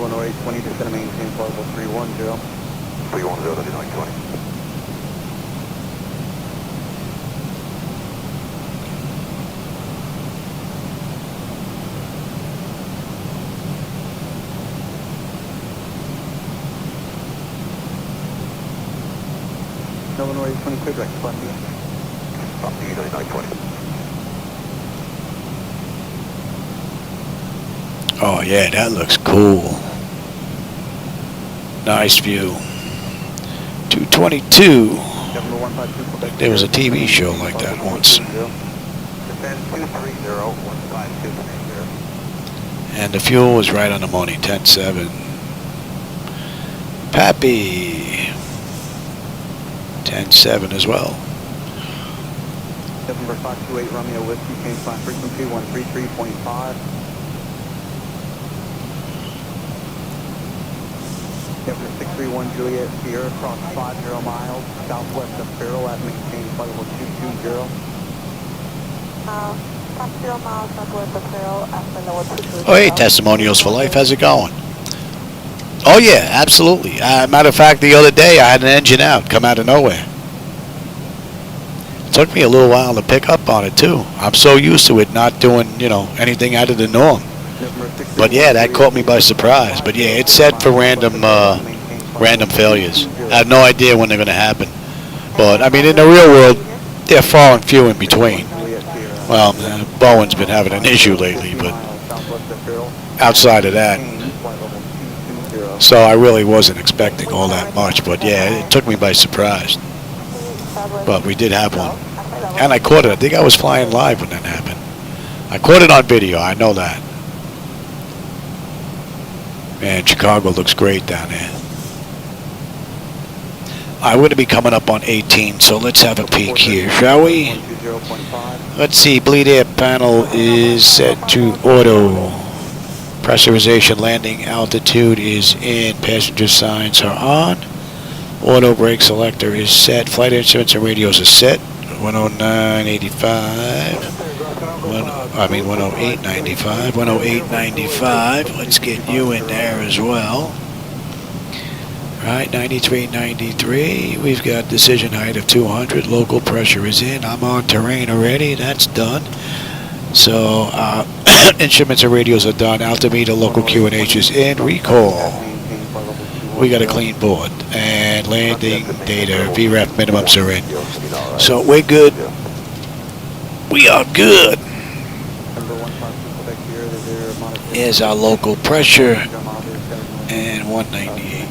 10820, just going to maintain flight level 310. 310, that's 920. No 10820, clear direct, flight me. Stop the 920. Oh yeah, that looks cool. Nice view. 222. There was a TV show like that once. And the fuel was right on the money, 10-7. Pappy. 10-7 as well. November 528 Romeo Whiskey, change line frequency 133.5. November 631 Juliet Sierra, cross 50 miles, southwest of Farrell at maintain flight level 220. 50 miles southwest of Farrell at level 220. Oh, hey, Testimonials for Life, how's it going? Oh, yeah, absolutely. Matter of fact, the other day I had an engine out, come out of nowhere. It took me a little while to pick up on it, too. I'm so used to it not doing, you know, anything out of the norm. But yeah, that caught me by surprise. But yeah, it's set for random failures. I have no idea when they're going to happen. But, I mean, in the real world, they're far and few in between. Well, Boeing's been having an issue lately, but outside of that. So I really wasn't expecting all that much. But yeah, it took me by surprise. But we did have one. And I caught it. I think I was flying live when that happened. I caught it on video. I know that. Man, Chicago looks great down there. I'm going to be coming up on 18, so let's have a peek here, shall we? Let's see, bleed air panel is set to auto. Pressurization landing altitude is in. Passenger signs are on. Auto brake selector is set. Flight instruments and radios are set. 109.85. 108.95. 108.95. Let's get you in there as well. Right, 93.93. We've got decision height of 200. Local pressure is in. I'm on terrain already. That's done. So instruments and radios are done. Altimeter, local QNH is in. Recall. We got a clean board. And landing data, VREF minimums are in. So we're good. We are good. Here's our local pressure. And 198.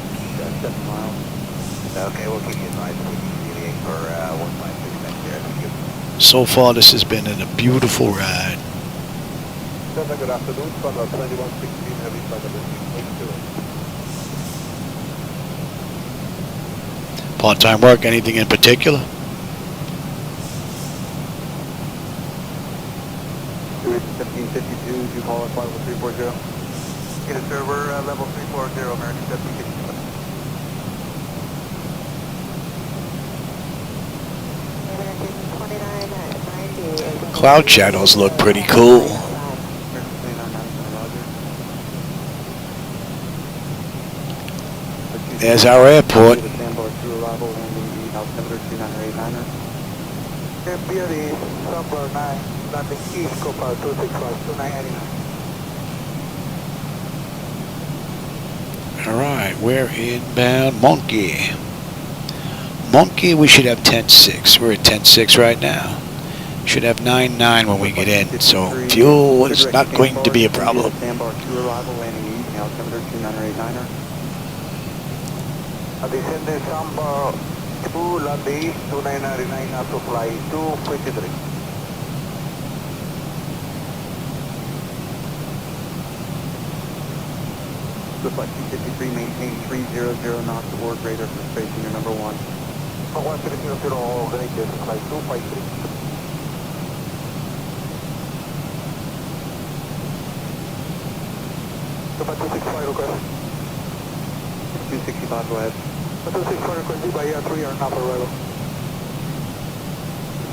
Okay, we'll keep you advised. We can deviate for 156 next year. So far, this has been a beautiful ride. Good afternoon, Conrad 2116, heavy flight number 682. Part-time work, anything in particular? 1752, did you call us flight level 340? Yes, sir, we're level 340, American 1752. Cloud shadows look pretty cool. There's our airport. Alright, we're inbound Monkey. Monkey, we should have 10-6. We're at 10-6 right now. Should have 9-9 when we get in, so fuel is not going to be a problem. Descending Samba 2, landing east, 2999, now to fly 253. Flight 253, maintain 300 knots aboard radar for spacing your number 1. 1300, great, this flight 253. Number 265 request. 265, go ahead. 265 request, Bahia 3 or not arrival.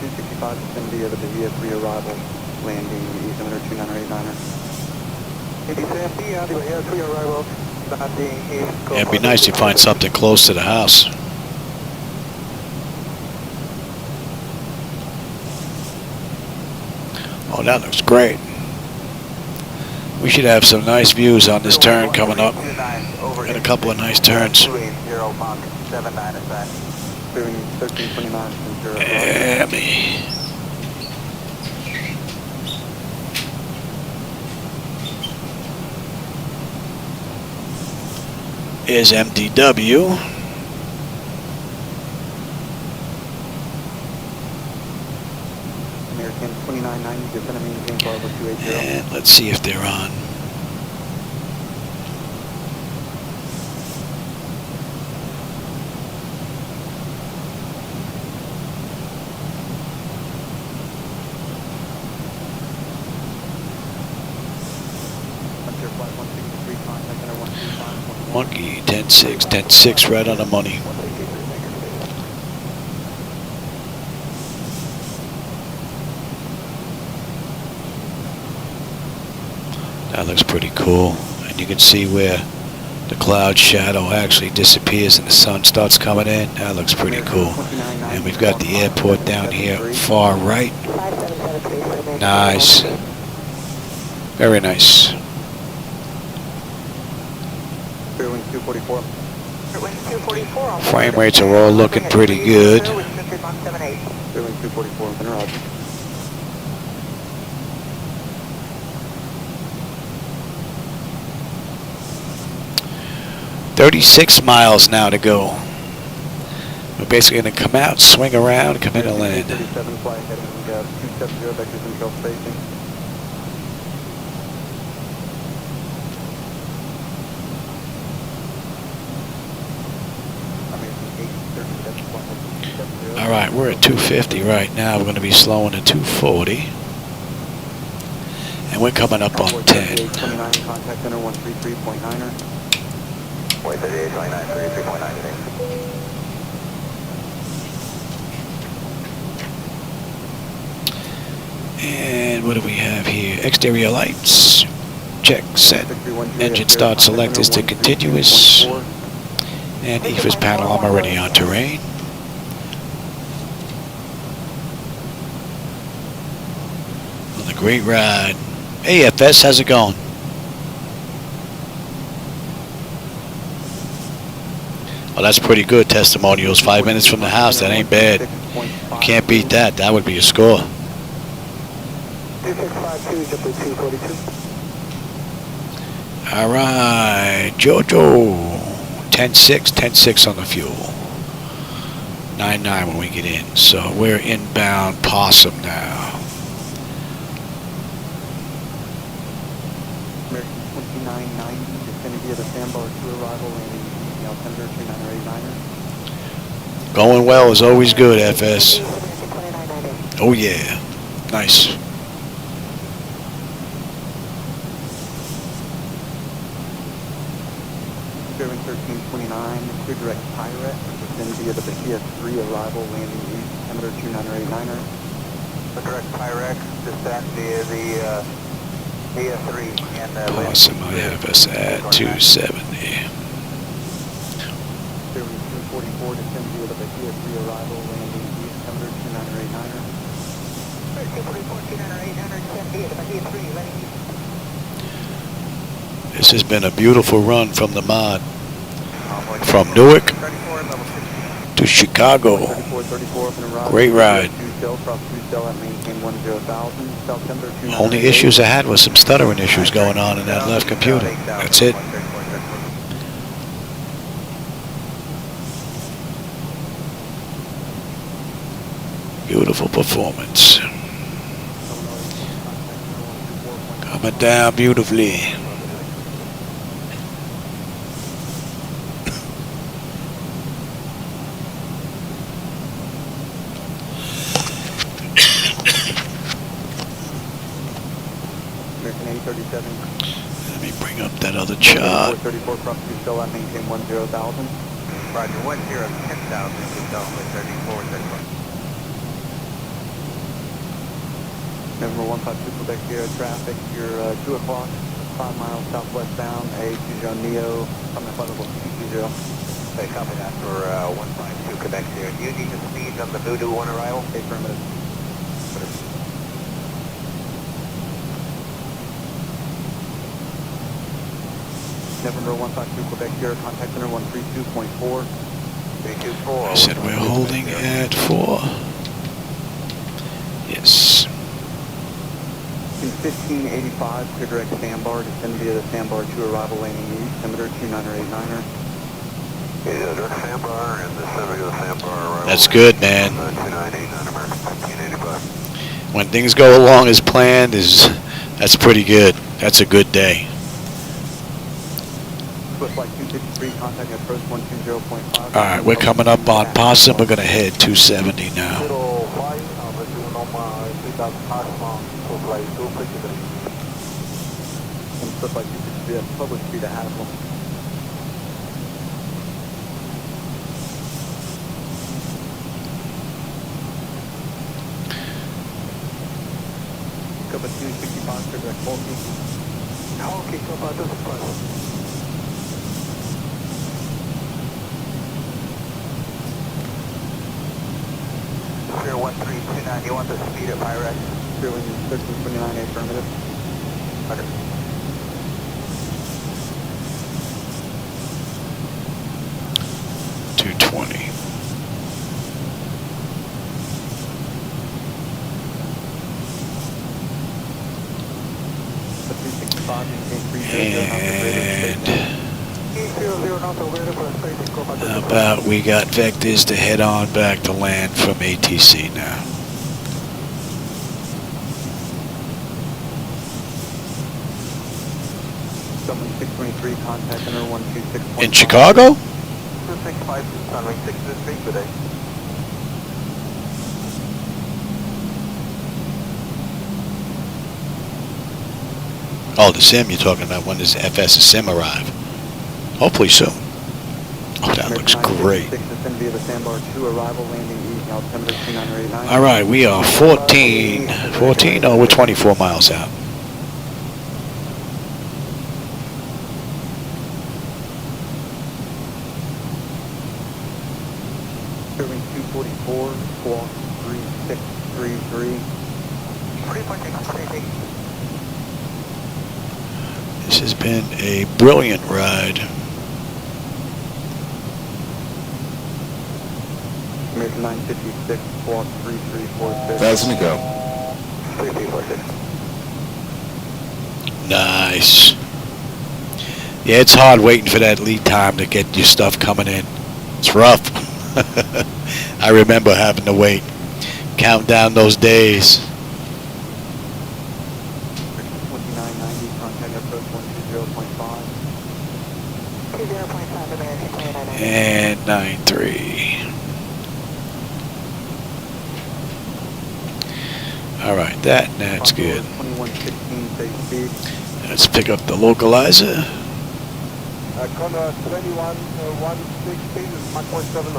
265 vicinity of the Bahia 3 arrival, landing altimeter 2989er. 87, the Bahia 3 arrival, landing east. Yeah, it'd be nice to find something close to the house. Oh, that looks great. We should have some nice views on this turn coming up. And a couple of nice turns. Yeah, me. Is MDW. American 2990, descend and maintain flight level 280. And let's see if they're on. Monkey, 10-6, 10-6, right on the money. That looks pretty cool. And you can see where the cloud shadow actually disappears and the sun starts coming in. That looks pretty cool. And we've got the airport down here far right. Nice. Very nice. Frame rates are all looking pretty good. 36 miles now to go. We're basically going to come out, swing around, come in and land. 37 flight heading 270 vectors control spacing. All right, we're at 250 right now. We're going to be slowing to 240. And we're coming up on 10. 29, contact center 133.9er. 38, 29, 33.9. And what do we have here? Exterior lights. Check, set. Engine start select is to continuous. And EFIS panel, I'm already on terrain. On a great ride. Hey FS, how's it going? Well, that's pretty good. Testimonials, 5 minutes from the house. That ain't bad. You can't beat that. That would be a score. 2652, All right, Jojo. 10-6, 10-6 on the fuel. 9-9 when we get in. So we're inbound Possum now. American 2990, descending via the Sandbar 2 arrival, landing altimeter 3989er. Going well is always good, FS. Oh yeah, nice. Bearing 1329, clear direct Pirate, descend via the Bahia 3 arrival, landing east, altimeter 2989er. the direct Pyrex, descend via the Bahia 3 and Possum, I have us at 270. Bearing 244, descend via the Bahia 3 arrival, landing east, altimeter 2989er. 244, 29, 800, descend via the Bahia 3, landing east. This has been a beautiful run from the mod. From Newark to Chicago. Great ride. Only issues I had was some stuttering issues going on in that left computer. That's it. Beautiful performance. Coming down beautifully. Let me bring up that other chart. 34 cross 2 still at maintain 10,000. Roger, 10,000, keep down with 34, 34. November 152 Quebec Sierra traffic, you're 2 o'clock, 5 miles southwest bound, A20 Neo, from the level 220. Okay, copy that for 152 Quebec Sierra. Do you need the speed on the Voodoo 1 arrival? Affirmative. November 152 Quebec Sierra, contact center 132.4. 324. I said we're holding at 4. Yes. In 1585, clear direct Sandbar, descend via the Sandbar 2 arrival, landing east, altimeter 2989er. Yeah, direct Sandbar and descend via the Sandbar arrival. That's good, man. 2989 American 1585. When things go along as planned, that's pretty good. That's a good day. Swift flight 253, contact approach 120.5. All right, we're coming up on Possum. We're going to head 270 now. And Swift flight 253, that's public speed to Hassel. up at 265 for direct Polkey. Okay, Copa 265. Clear 1329, you want the speed at Pyrex? Clear wind 1329, affirmative. Okay. And how about we got vectors to head on back to land from ATC now. Someone 623, contact number 126. In Chicago? 265, runway 6 to 3 today. Oh, the sim you're talking about. When does FS sim arrive? Hopefully soon. Oh, that looks great. All right, we are 14. Oh, we're 24 miles out. Serving 244, squawk 3633. This has been a brilliant ride. American 956, squawk 3346. 1,000 to go. 3346. Nice. Yeah, it's hard waiting for that lead time to get your stuff coming in. It's rough. I remember having to wait. Count down those days. 2990, contact approach 120.5. 20.5 American 2990. And 93. All right, that's good. 2116, safe speed. Let's pick up the localizer. Condor 21, 16 speed is Mach 179.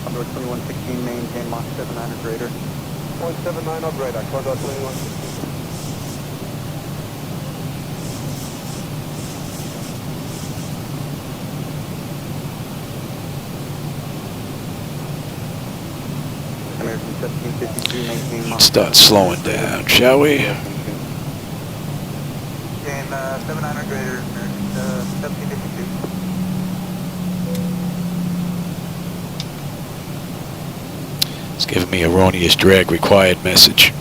Condor 2116, maintain Mach 79 or greater. 0.79 or greater, Condor 2116. American 1752, maintain Mach. Let's start slowing down, shall we? And 79 or greater, American 1752. It's giving me erroneous drag required message.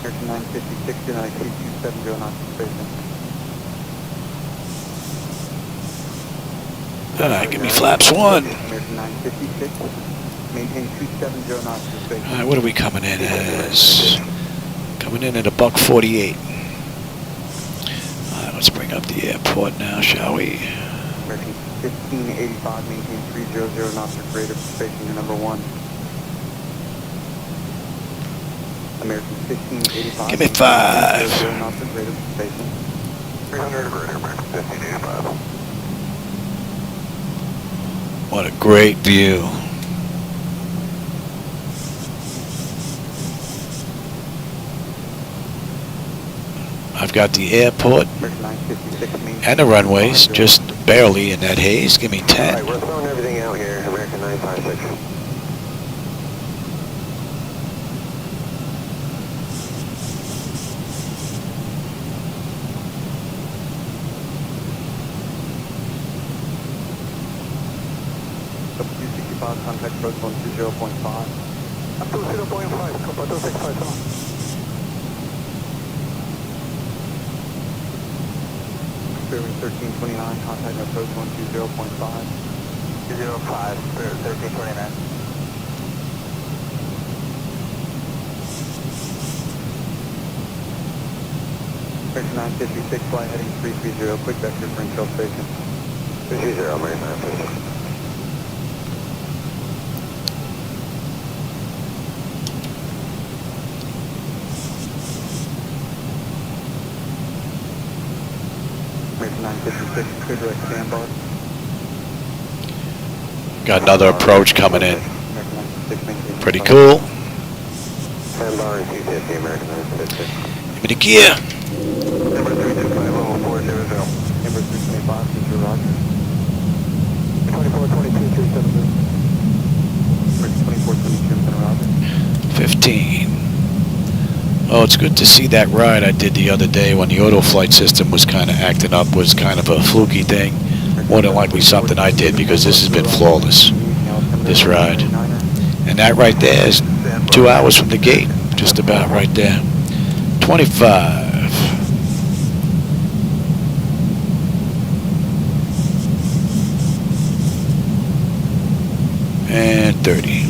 American 956, United 270 knots spacing. All right, give me flaps 1. American 956, maintain 270 knots spacing. All right, what are we coming in as? Coming in at $148. All right, let's bring up the airport now, shall we? American 1585, maintain 300 knots or greater, spacing to number 1. American 1585. Give me 5. 300 knots or greater, spacing. 300 or greater, American 1585. What a great view. I've got the airport and the runways, just barely in that haze. Give me 10. All right, we're throwing everything out here, American 956. Up 265, contact approach 120.5. Up to 0.5, Copa 265 on. Clearing 1329, contact approach 120.5. 205, 1329. American 956, flight heading 330, quick vector for intel station. 330, American 956. American 956, clear direct standby. Got another approach coming in. American 956, maintain. Pretty cool. Sandbar and 250 American 956. Give me the gear. Number 325, level 400. Number 325, Mr. Roger. 2422, 370. Number 2422, Roger. 15. Oh, it's good to see that ride I did the other day when the auto flight system was kind of acting up, was kind of a fluky thing. More than likely something I did, because this has been flawless, this ride. And that right there is 2 hours from the gate, just about right there. 25. And 30.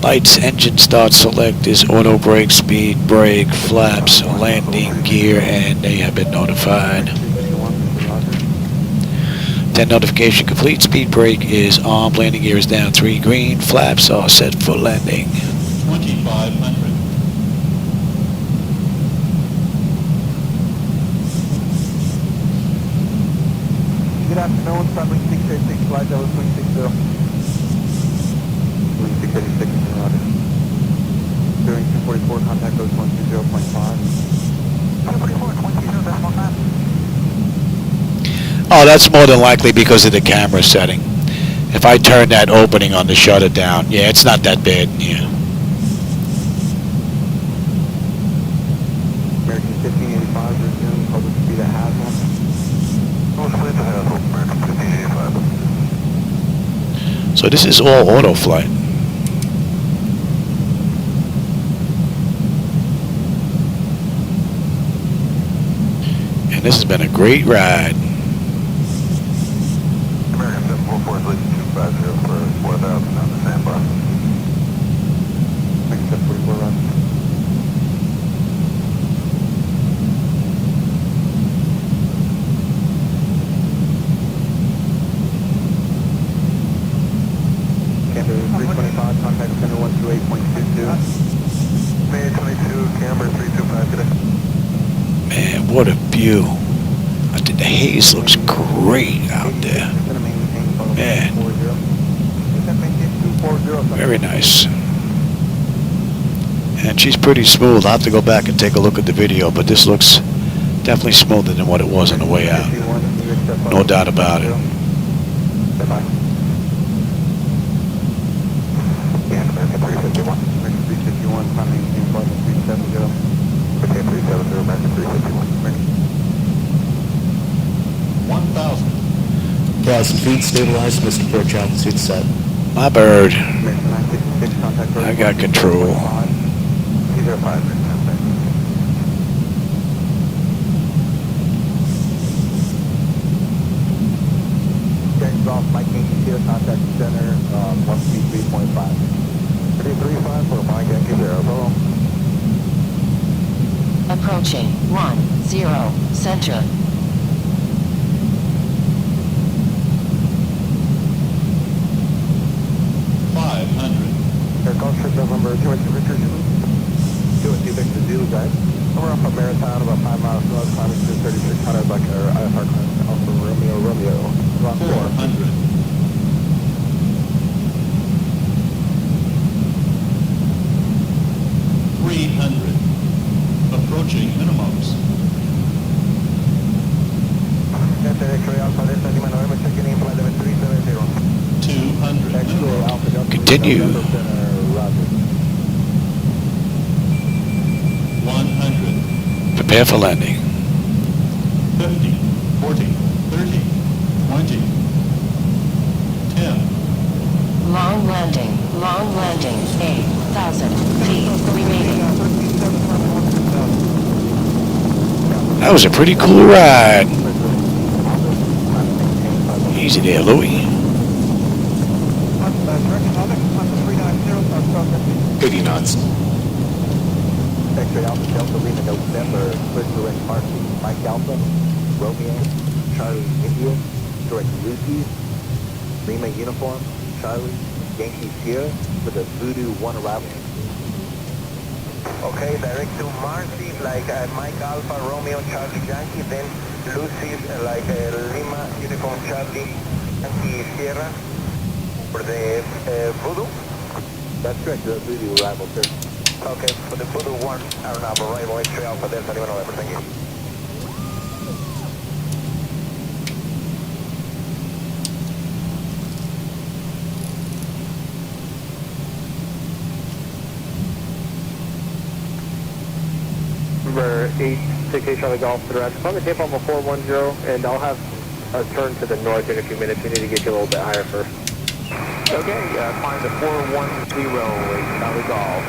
Lights, engine start, select is auto brake, speed brake, flaps, landing gear, and they have been notified. 10 notification complete, speed brake is on, landing gear is down, 3 green, flaps are set for landing. 2500. Good afternoon, Sunwing 686 flight, that was 360. 686 during 244, contact goes 120.5. 244, 120.5. Oh, that's more than likely because of the camera setting. If I turn that opening on the shutter down, yeah, it's not that bad, yeah. American 1585, resume public speed at Haslam. American 1585. So this is all auto flight. And this has been a great ride. American 744 is leading 250 for 4,000 on the Sandbar. American 744 run. Camber 325, contact center 128.22. May 22, Camber 325 today. Man, what a view. I think the haze looks great out there. Man, very nice. And she's pretty smooth. I'll have to go back and take a look at the video, but this looks definitely smoother than what it was on the way out. No doubt about it. Bye-bye. Yeah, American 351. American 351, climbing 370. Okay, 370, American 351. 1000. 1000 feet, stabilized, Mr. Approach altitude set. My bird. American 966, contact I got control. 205, James off, Mike Yankee here, contact center, 133.5. 335 for Mike Yankee 0. Approaching 10 center. 500. Air Gulf Trip November 2 Victor Zulu. 2 Victor Zulu, guys. We're off of Marathon, about 5 miles north, climbing to 3600 like our IFR climb. Alpha Romeo, Rock 400. 300. Approaching minimums. Delta X-ray Alpha Delta Lima November, checking in flight level 370. 200. X-ray Alpha Delta Continue. November Center, Roger. 100. Prepare for landing. 50. 40. 30. 20. 10. Long landing, 8,000 feet remaining. That was a pretty cool ride. Easy there, Louie. 80 knots. X-ray Alpha Delta Lima November, clear direct parking. Mike Alpha, Romeo, Charlie India, direct Lucy, Lima Uniform, Charlie, Yankee Sierra, for the Voodoo 1 arrival. Okay, direct to Marcy, like Mike Alpha, Romeo, Charlie, Yankee, then Lucy's like Lima Uniform, Charlie, Yankee Sierra, for the Voodoo. That's correct, the Voodoo arrival, sir. Okay, for the Voodoo 1, Aeronautic right, right, 3 Alpha, there's anyone over, thank you. Number 868 Charlie Golf to the right. Climb the tape off of 410, and I'll have a turn to the north in a few minutes. We need to get you a little bit higher first. Okay, climb the 410, Charlie Golf.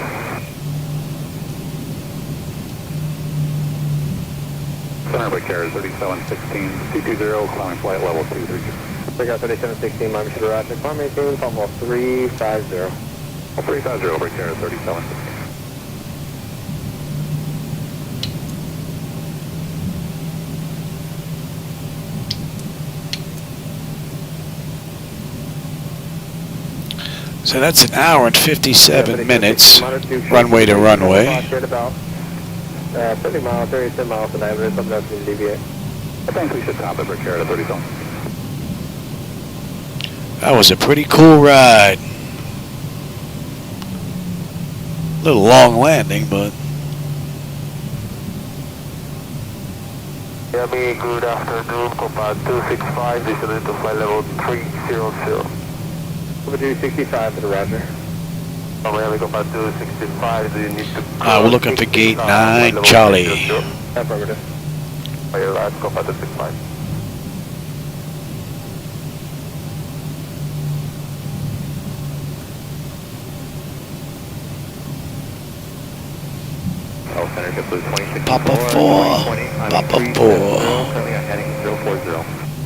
Center by KEWR 3716, 220, climbing flight level 232. Pick up 3716, Miami to the right. Climb maintain, level 350. 350 over KEWR 3716. So that's an hour and 57 minutes, runway to runway. About 30 miles, 37 miles an hour. There's something else we can deviate. I think we should top it for KEWR 37. That was a pretty cool ride. A little long landing, but Miami, good afternoon, Copa 265, descending to flight level 300. Over 265 to the Roger. Miami, Copa 265, do you need to... we're looking for gate 9, Charlie. Affirmative. Fire last, Copa 265. Center, get blue 26. Papa 4, Papa 4. Currently I'm heading 040.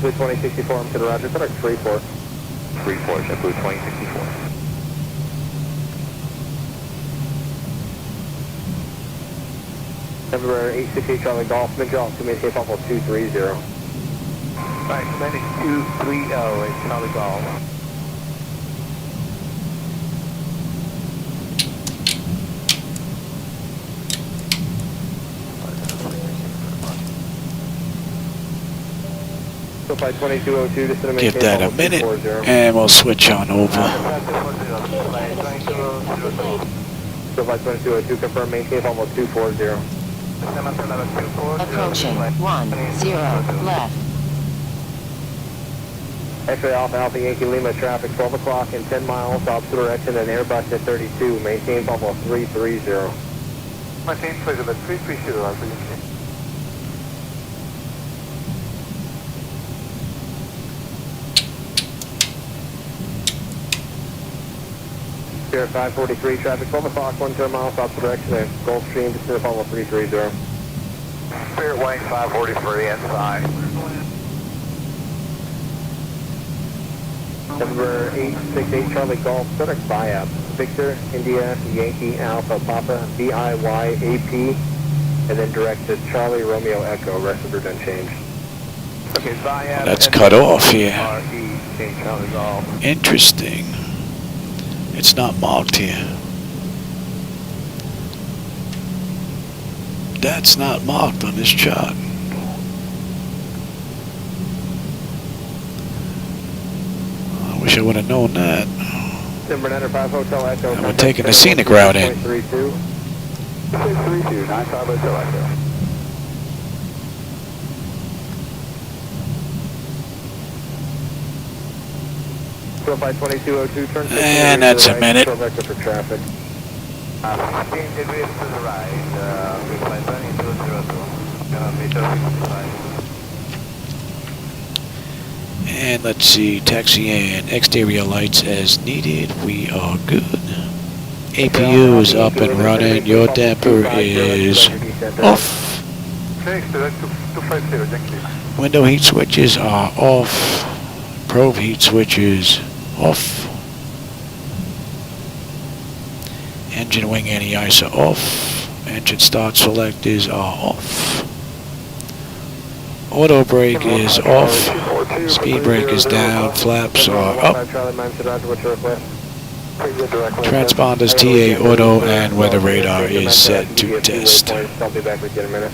Blue 2064, I'm to the Roger. Contact 34. 34, jet blue 2064. Number 868 Charlie Golf, mid-drop to maintain level 230. Right, commanding 230 at Charlie Golf. Flight 2202, just to maintain Give that a level minute, 240. and we'll switch on over. So Flight 2202, confirm maintain level 240. Approaching 10 left. X-ray Alpha Yankee Lima traffic 12 o'clock and 10 miles opposite direction and Airbus at 32, maintain level 330. Maintain please about 330, Alpha Yankee. Spirit 543 traffic 12 o'clock, 10 miles opposite direction and Gulfstream to Spirit level 330. Spirit Wing 543 inside. Number 868 Charlie Golf, FedEx BIAP, Victor, India, Yankee, Alpha, Papa, BIYAP, and then direct to Charlie, Romeo, Echo, rest of it unchanged. Okay, BIAP. That's cut off here. RE, Charlie Golf. Interesting. It's not marked here. That's not marked on this chart. I wish I would have known that. Number 95 Hotel Echo. And we're taking the scenic route in. 32. 632, 95 Hotel Echo. Flight 2202, turn 6 And that's a minute. For traffic. 15 degrees to the right, we fly 2202, meter 55. And let's see, taxi and exterior lights as needed. We are good. APU is up and running. Your damper is off. Next, 250, thank you. Window heat switches are off. Probe heat switches off. Engine wing anti-ice are off. Engine start selectors are off. Auto brake is off. Speed brake is down. Flaps are up. Transponders TA auto and weather radar is set to test. I'll be back with you in a minute.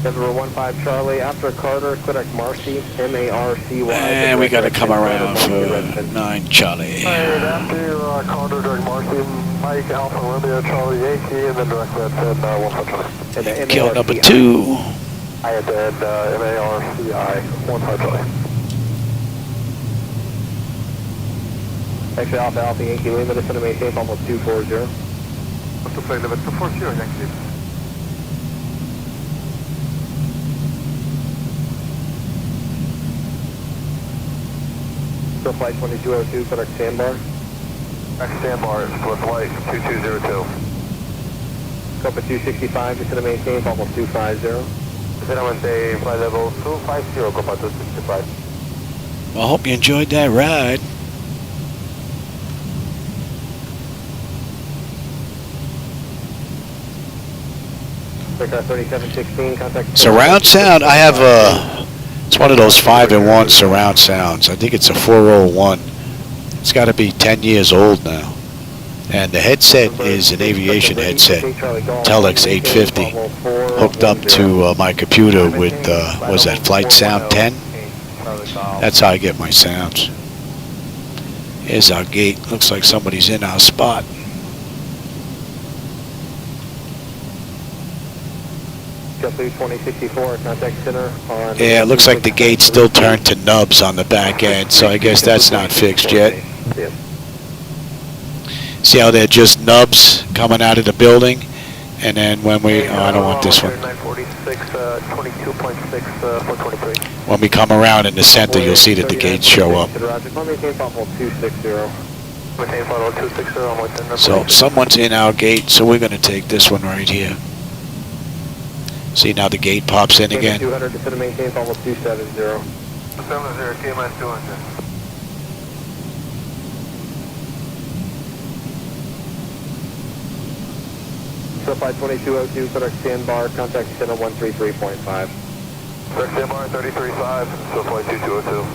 November 15 Charlie, after Carter, click Marcy, M-A-R-C-Y. And we got to come around for 9 Charlie. Alright, after Carter, direct Marcy, Mike, Alpha, Romeo, Charlie, Yankee, and then direct that said 15 Charlie. Kill number 2. I had said M-A-R-C-I, 15 Charlie. Actually, Alpha, Alpha, Yankee, Lima, descend to maintain, almost 240. What's the flight limit? 240, Yankee. So flight 2202, correct sandbar. Correct sandbar is for flight 2202. Scope at 265, descend to maintain, almost 250. Descend to maintain, flight level 250, Copa 265. Well, I hope you enjoyed that ride. Aircraft 3716, contact. Surround sound, I have it's one of those 5-in-1 surround sounds. I think it's a 401. It's got to be 10 years old now. And the headset is an aviation headset, Telex 850, hooked up to my computer with, was that Flight Sound 10? That's how I get my sounds. Here's our gate. Looks like somebody's in our spot. Yeah, it looks like the gate's still turned to nubs on the back end, so I guess that's not fixed yet. See how they're just nubs coming out of the building? And then when we, oh, I don't want this one. When we come around in the center, you'll see that the gates show up. So someone's in our gate, so we're going to take this one right here. See, now the gate pops in again. 200 to center maintain, almost 270. 270, TMS 200. So flight 2202, correct sandbar, contact center 133.5. Correct sandbar 33.5, so flight 2202.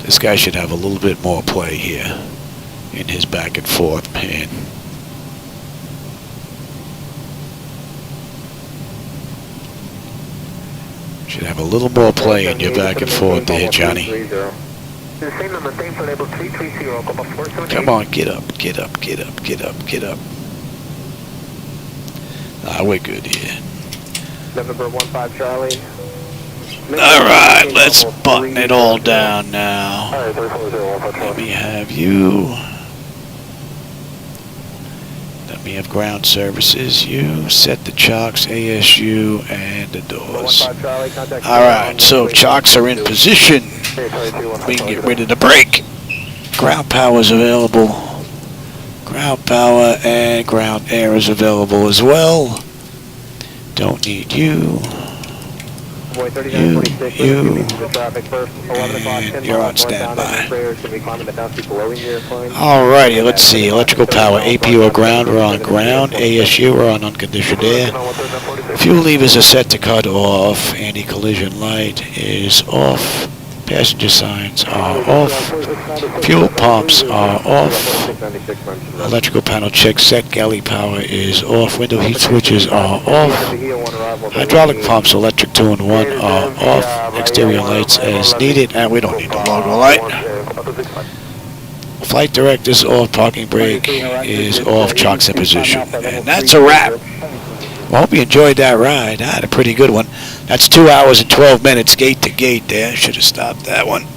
This guy should have a little bit more play here in his back and forth, man. Should have a little more play in your back and forth there, Johnny. Come on, get up, get up, get up, get up, get up. Ah, we're good here. November 15 Charlie. Alright, let's button it all down now. Let me have you. Let me have ground services. You set the chocks, ASU, and the doors. Alright, so chocks are in position. We can get rid of the brake. Ground power is available. Ground power and ground air is available as well. Don't need you. And you're on standby. Alrighty, let's see. Electrical power, AP or ground, we're on ground. ASU, we're on unconditioned air. Fuel levers are set to cut off. Anti-collision light is off. Passenger signs are off. Fuel pumps are off. Electrical panel check set. Galley power is off. Window heat switches are off. Hydraulic pumps, electric 2 and 1 are off. Exterior lights as needed. And we don't need the logo light. Flight direct is off. Parking brake is off. Chocks in position. And that's a wrap. Well, hope you enjoyed that ride. I had a pretty good one. That's 2 hours and 12 minutes gate to gate there. Should have stopped that one.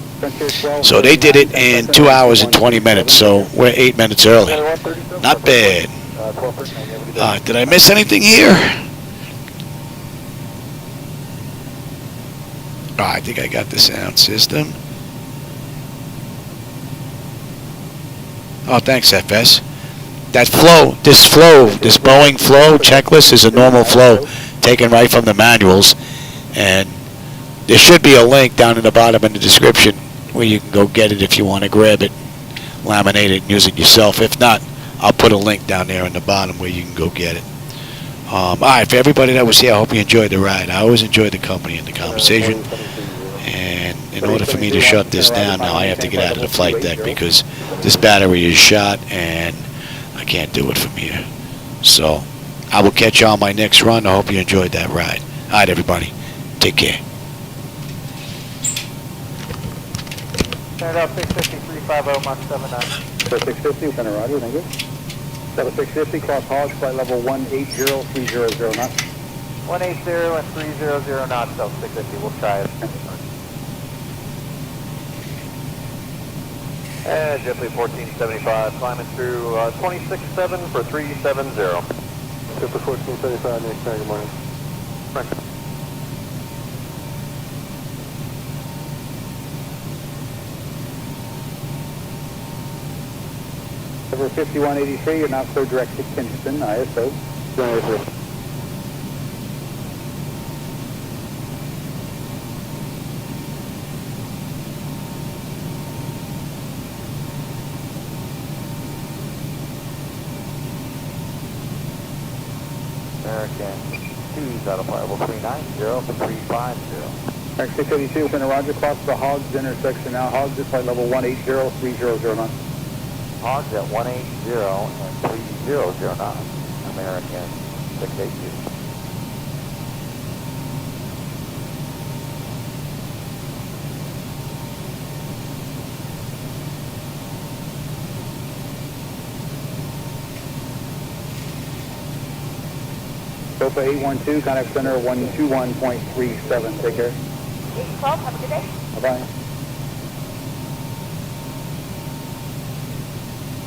So they did it in 2 hours and 20 minutes. So we're 8 minutes early. Not bad. Did I miss anything here? Oh, I think I got the sound system. Oh, thanks, FS. That flow, this Boeing flow checklist is a normal flow taken right from the manuals. And there should be a link down in the bottom in the description where you can go get it if you want to grab it, laminate it, and use it yourself. If not, I'll put a link down there in the bottom where you can go get it. Alright, for everybody that was here, I hope you enjoyed the ride. I always enjoyed the company and the conversation. And in order for me to shut this down now, I have to get out of the flight deck because this battery is shot and I can't do it from here. So I will catch you on my next run. I hope you enjoyed that ride. All right, everybody. Take care. Turn out 650, 350, Mach 79. 650, Center Roger, thank you. 7650, cross Hogs, flight level 180, knots. 180 and 300 knots, South 650, we'll try it. And JetBlue 1475, climbing through 26.7 for 370. Super 1475, next time, good morning. Frank. Over 5183, you're now clear direct to Kinston, ISO. American 2's out of flight level 390 for 350. X682, Center Roger, cross the Hogs intersection now. Hogs is flight level 180, 300 knots. Hogs at 180 and 300 knots. American 682. Copa 812, contact center 121.37. Take care. 812, have a good day. Bye-bye.